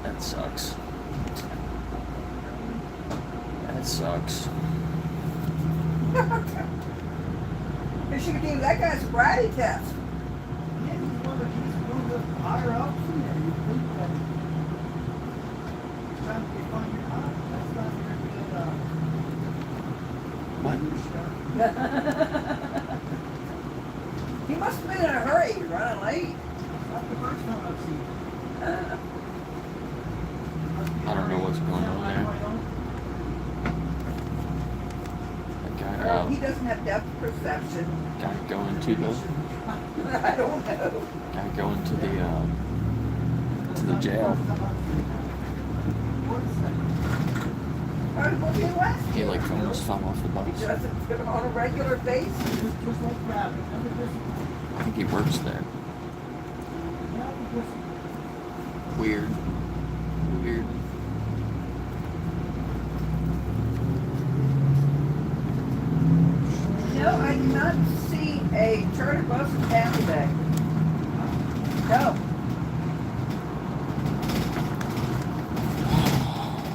That sucks. That sucks. They should have given that guy a sobriety test. Yeah, he's one of the higher ups in there. You think that it's time to find your eye. That's not very good. What? He must have been in a hurry, running late. Not the first time I've seen it. I don't know what's going on there. That guy, He doesn't have depth perception. guy going to the I don't know. guy going to the jail. How did he do last He year? like almost fell off the He bus. doesn't do it on a regular basis. Just like rabbit. I think he works there. Weird. Weird. No, I did not see a charter bus in town today. No.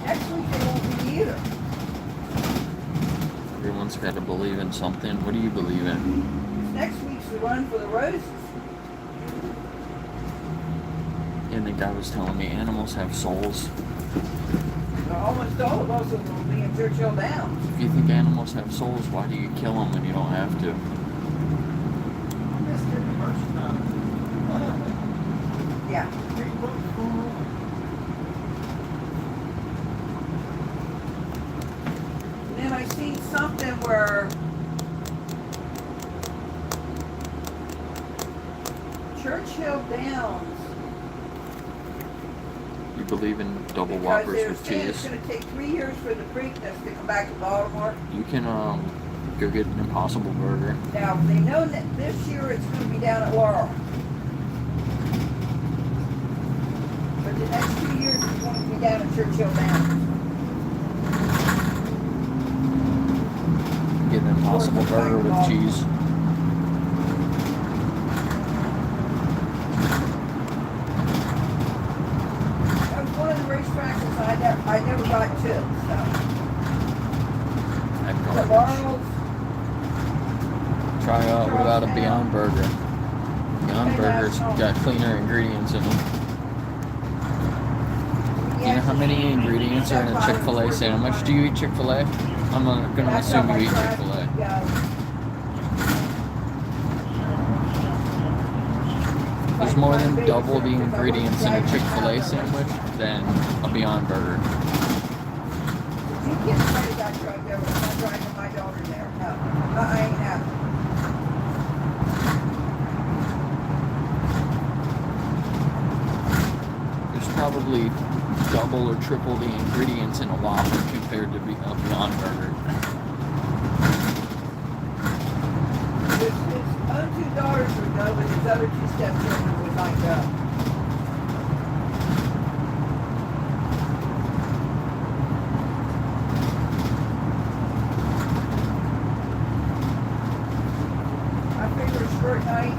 Next week they won't be either. Everyone's got to believe in something. What do you believe in? Next week's the run for the roses. And the guy was telling me animals have souls. Almost all of us will be in Churchill Downs. If you think animals have souls, why do you kill them when you don't have to? I'm just getting merchandise. Yeah. Big books going on. And then I seen something where Churchill Downs. You believe in double Because whoppers they're with saying it's cheese? going to take 3 years for the Preakness to come back to Baltimore. You can go get an Impossible Burger. Now, they know that this year it's going to be down at Laurel. But the next 2 years it's going to be down at Churchill Downs. Get an Impossible Burger with cheese. That was one of the racetracks that I never got to. So. That The garbage. Laurel's, Try what about a Beyond Burger? Beyond Burger's got cleaner ingredients in them. You know how many ingredients are in a Chick-fil-A sandwich? Do you eat Chick-fil-A? I'm gonna assume you eat Chick-fil-A. There's more than double the ingredients in a Chick-fil-A sandwich than a Beyond Burger. You can't say that truck there was not driving my daughter there. No, I ain't having it. There's probably double or triple the ingredients in a Whopper compared to a Beyond Burger. His own two daughters would go, but his other two stepchildren would not go. I figure a short night.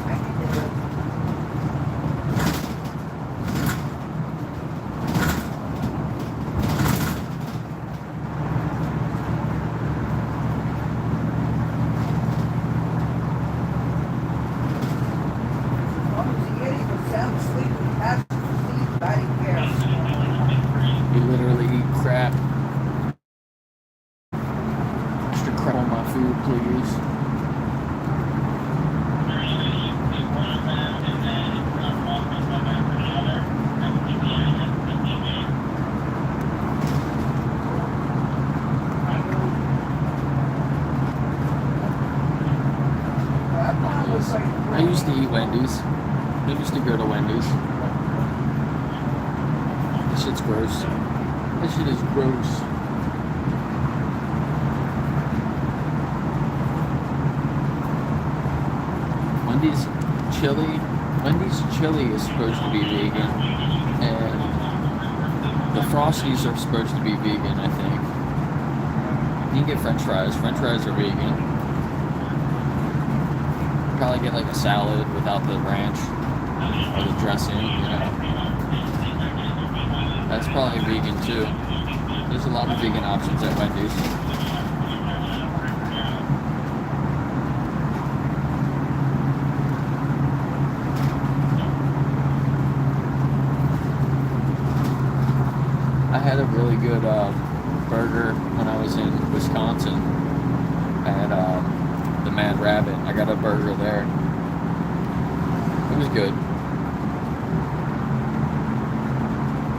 I can do it. As long as he gets him sound asleep and has to sleep, I didn't care. You literally eat crap. Extra crap on my food, please. used to eat Wendy's. I used to go to Wendy's. This shit's gross. This shit is gross. Wendy's chili is supposed to be vegan, and the Frosties are supposed to be vegan, I think. You can get French fries. French fries are vegan. Probably get like a salad without the ranch or the dressing, you know. That's probably vegan too. There's a lot of vegan options at Wendy's. I had a really good burger when I was in Wisconsin at the Mad Rabbit. I got a burger there. It was good.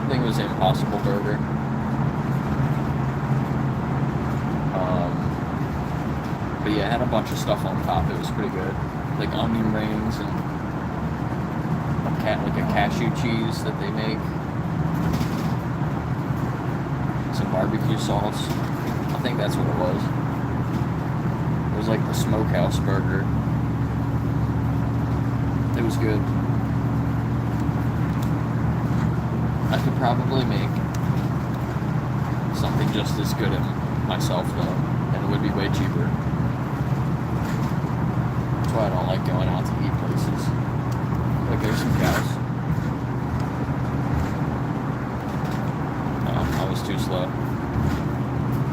I think it was the Impossible Burger. But yeah, it had a bunch of stuff on top. It was pretty good. Like onion rings and like a cashew cheese that they make. Some barbecue sauce. I think that's what it was. It was like the smokehouse burger. It was good. I could probably make something just as good myself though, and it would be way cheaper. That's why I don't like going out to eat places. Like there's some cows. I was too slow. A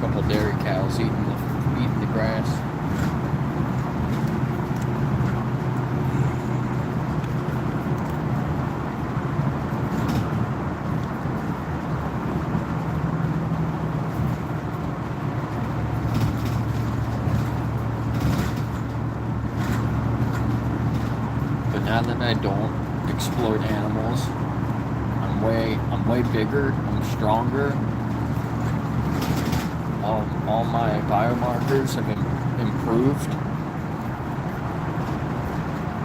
couple dairy cows eating the grass. But now that I don't exploit animals, I'm way bigger, I'm stronger. All my biomarkers have improved.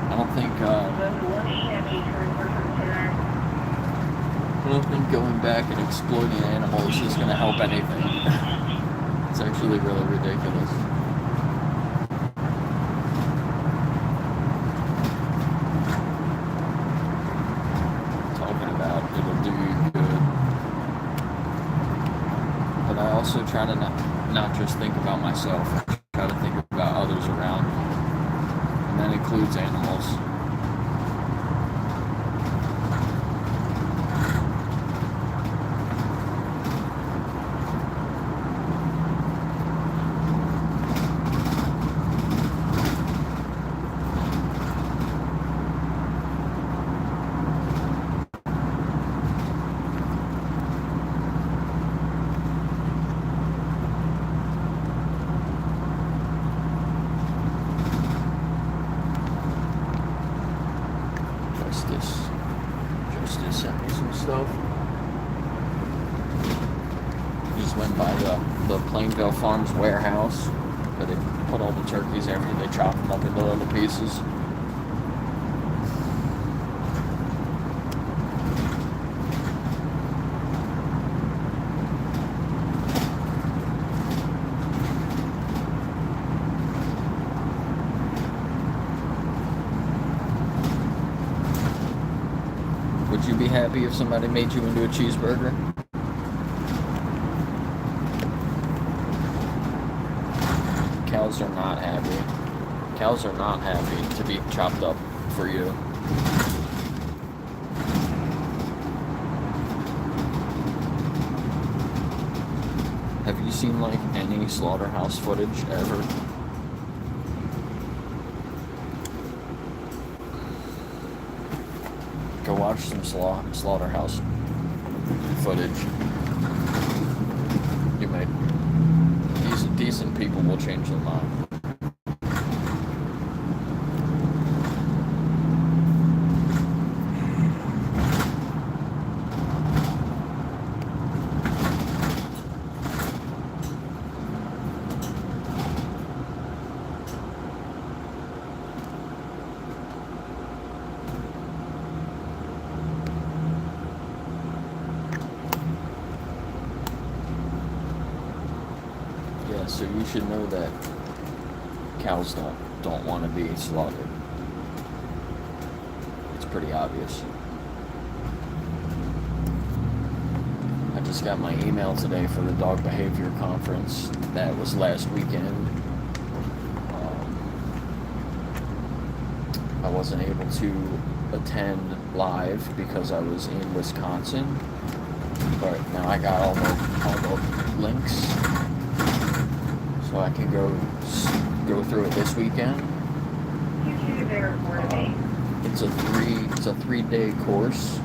I don't think going back and exploiting animals is going to help anything. It's actually really ridiculous. It'll do you good. But I also try to not just think about myself. I try to think about others around me. And that includes animals. Justice sent me some stuff. Just went by the Plainville Farms warehouse where they put all the turkeys after they chop them up into little pieces. Would you be happy if somebody made you into a cheeseburger? Cows are not happy. Cows are not happy to be chopped up for you. Have you seen like any slaughterhouse footage ever? Go watch some slaughterhouse footage. You might. Decent people will change their mind. so you should know that cows don't want to be slaughtered. It's pretty obvious. I just got my email today for the dog behavior conference that was last weekend. I wasn't able to attend live because I was in Wisconsin, but now I got all the links, so I can go through it this weekend. It's a 3-day course.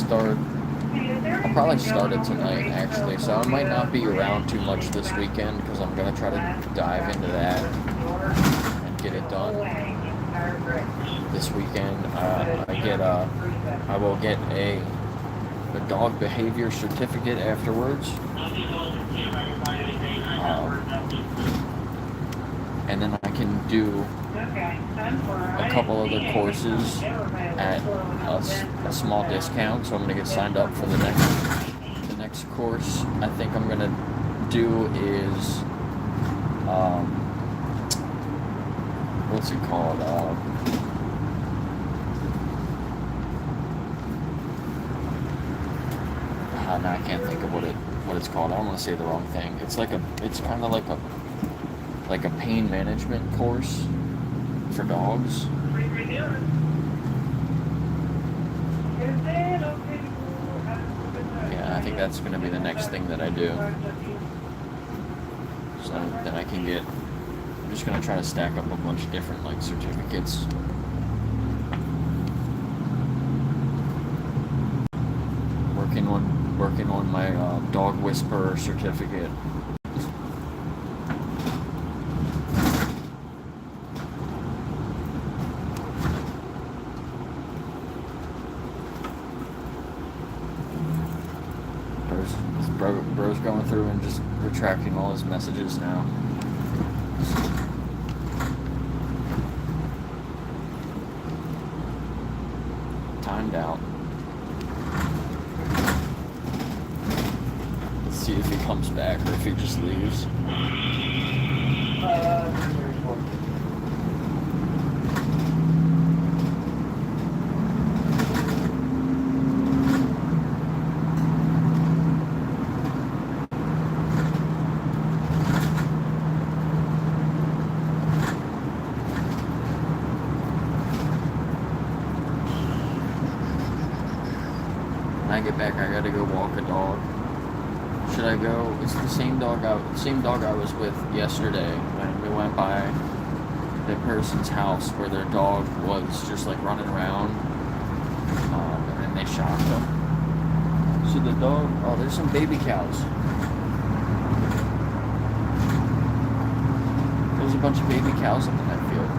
I'll probably start it tonight, actually, so I might not be around too much this weekend because I'm going to try to dive into that and get it done this weekend. I will get a dog behavior certificate afterwards, and then I can do a couple other courses at a small discount, so I'm going to get signed up for the next course. I think I'm going to do is what's it called? Now I can't think of what it's called. I don't want to say the wrong thing. It's kind of like a pain management course for dogs. Yeah, I think that's going to be the next thing that I do. So then I can get. I'm just going to try to stack up a bunch of different certificates. Working on my dog whisperer certificate. Bro's going through and just retracting all his messages now. Timed out. Let's see if he comes back or if he just leaves. When I get back, I gotta go walk a dog. Should I go? It's the same dog I was with yesterday when we went by the person's house where their dog was just running around, and then they shocked them. So the dog, there's some baby cows. There's a bunch of baby cows up in that field.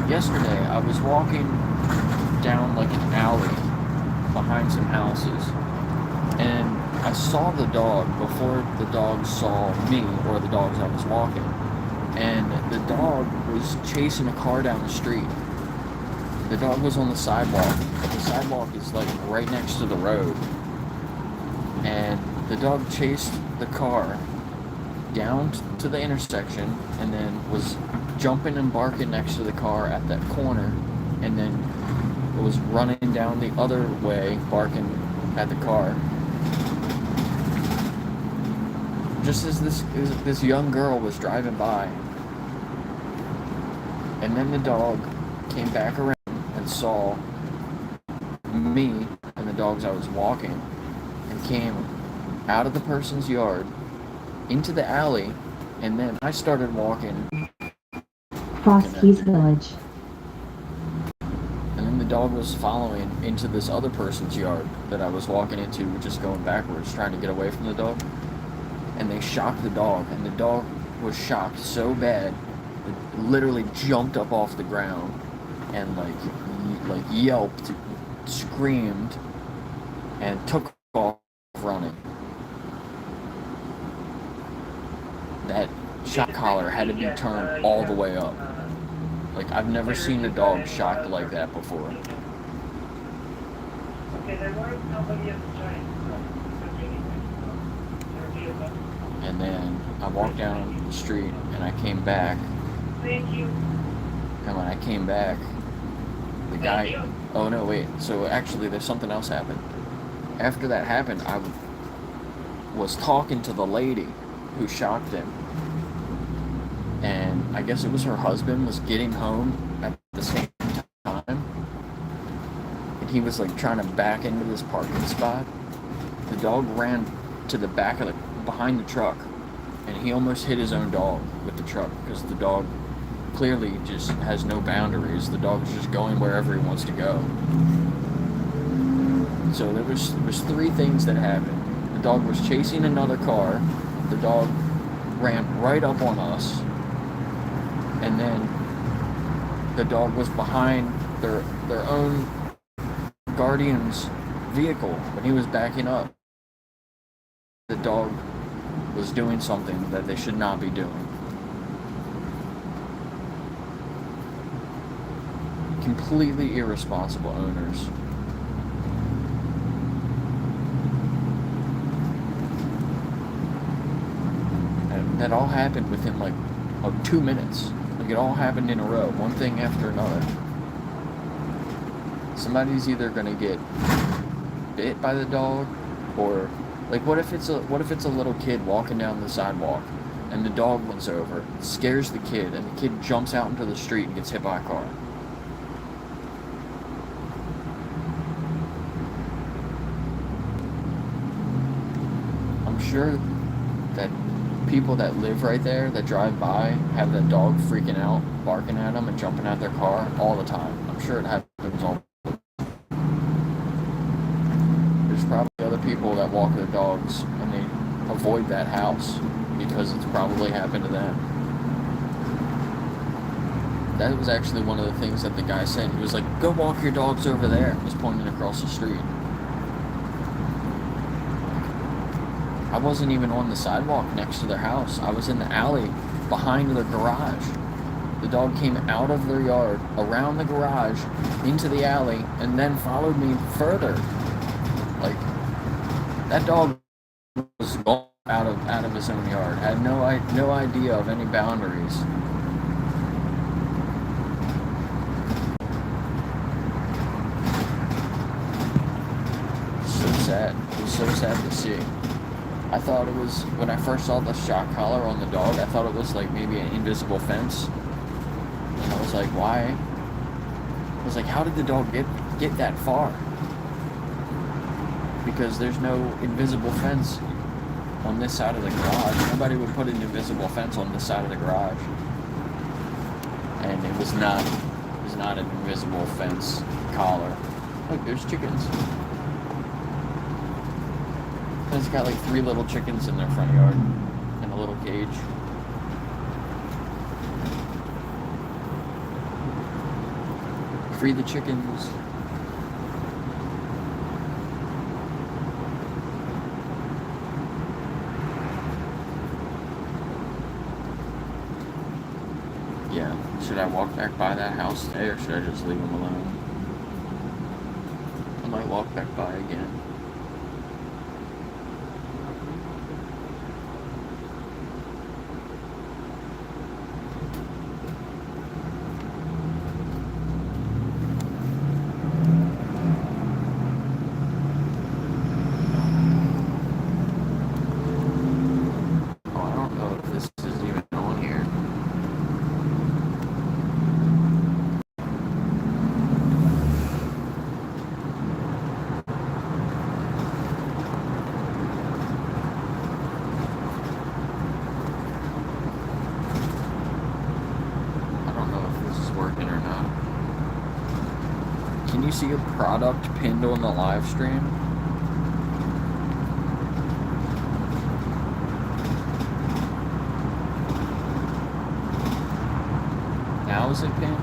Yesterday, I was walking down an alley behind some houses, and I saw the dog before the dog saw me or the dogs I was walking, and the dog was chasing a car down the street. The dog was on the sidewalk, but the sidewalk is right next to the road, and the dog chased the car down to the intersection and then was jumping and barking next to the car at that corner, and then was running down the other way barking at the car, just as this young girl was driving by. And then the dog came back around and saw me and the dogs I was walking and came out of the person's yard into the alley, and then I started walking Cross Keys Village. And then the dog was following into this other person's yard that I was walking into, just going backwards, trying to get away from the dog. And they shocked the dog, and the dog was shocked so bad, it literally jumped up off the ground and yelped, screamed, and took off running. That shock collar had to be turned all the way up. Like, I've never seen a dog shocked like that before. And then I walked down the street and I came back. And when I came back, the guy... Oh, no, wait. So, actually, there's something else happened. After that happened, I was talking to the lady who shocked him. And I guess it was her husband was getting home at the same time. And he was, like, trying to back into this parking spot. The dog ran to the back of behind the truck. And he almost hit his own dog with the truck because the dog clearly just has no boundaries. The dog's just going wherever he wants to go. So there was 3 things that happened. The dog was chasing another car. The dog ran right up on us. And then the dog was behind their own guardian's vehicle when he was backing up. The dog was doing something that they should not be doing. Completely irresponsible owners. And that all happened within like 2 minutes. Like, it all happened in a row, one thing after another. Somebody's either gonna get bit by the dog, or like, what if it's a little kid walking down the sidewalk and the dog runs over, scares the kid, and the kid jumps out into the street and gets hit by a car? I'm sure that people that live right there, that drive by, have that dog freaking out, barking at them and jumping out their car all the time. I'm sure it happens all the time. There's probably other people that walk their dogs and they avoid that house because it's probably happened to them. That was actually one of the things that the guy said. He was like, go walk your dogs over there. He was pointing across the street. I wasn't even on the sidewalk next to their house. I was in the alley behind their garage. The dog came out of their yard, around the garage, into the alley, and then followed me further. Like, that dog was gone out of his own yard. Had no idea of any boundaries. So sad. It was so sad to see. I thought it was, when I first saw the shock collar on the dog, I thought it was like maybe an invisible fence. And I was like, why? I was like, how did the dog get that far? Because there's no invisible fence on this side of the garage. Nobody would put an invisible fence on this side of the garage. And it was not an invisible fence collar. Look, there's chickens. It's got like 3 little chickens in their front yard in a little cage. Free the chickens. Yeah, should I walk back by that house today, or should I just leave them alone? I might walk back by again. Can you see a product pinned on the live stream? Now is it pinned?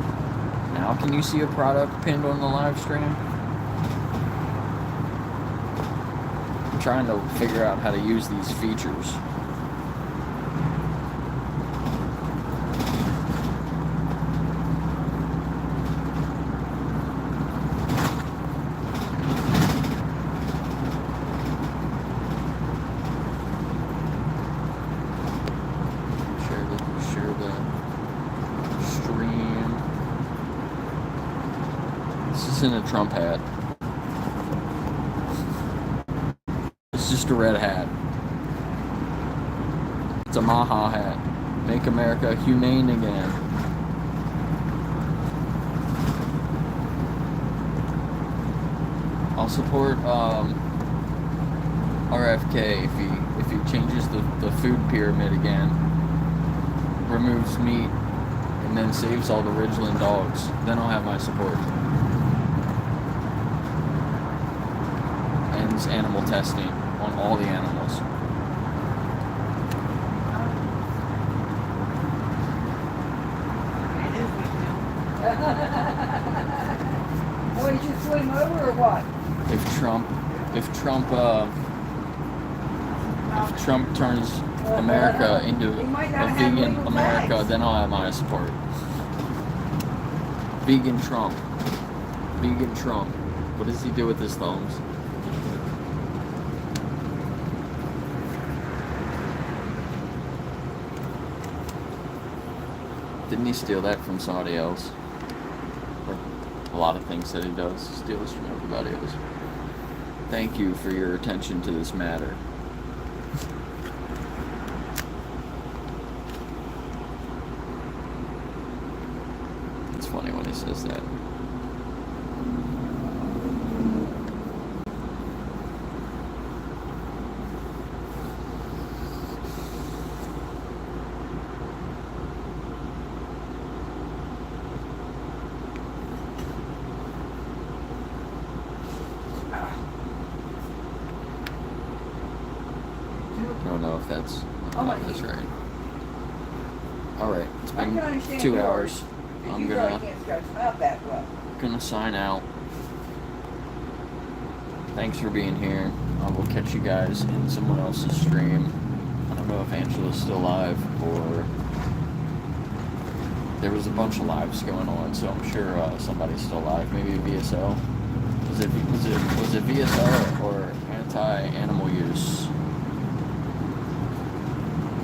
Now can you see a product pinned on the live stream? I'm trying to figure out how to use these features. isn't a Trump hat. It's just a red hat. It's a Maha hat. Make America humane again. I'll support RFK if he changes the food pyramid again, removes meat, and then saves all the Ridgeland dogs. Then I'll have my support. Ends animal testing on all the animals. What, did you swim over or what? If Trump turns America into a vegan America, then I'll have my support. Vegan Trump. Vegan Trump. What does he do with his thumbs? Didn't he steal that from somebody else? Or a lot of things that he does steals from everybody else. Thank you for your attention to this matter. It's funny when he says that. I don't know if that's right. Alright, it's been 2 hours. I'm gonna sign out. Thanks for being here. I will catch you guys in someone else's stream. I don't know if Angela's still live or there was a bunch of lives going on, so I'm sure somebody's still live. Maybe VSL. Was it VSL or anti-animal use?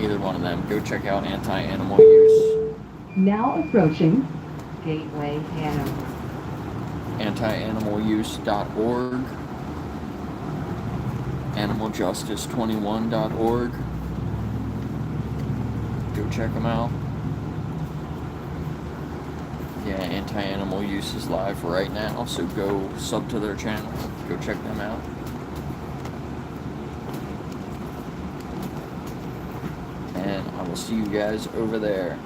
Either one of them. Go check out anti-animal use. Now approaching Gateway Hanover. Antianimaluse.org. Animaljustice21.org. Go check them out. Yeah, Anti-Animal Use is live right now, so go sub to their channel. Go check them out. And I will see you guys over there.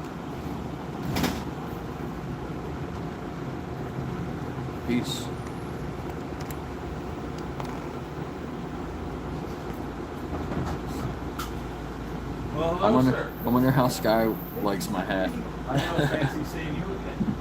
Peace. Well, hello, sir. I wonder how Sky likes my hat. I know, fancy seeing you again.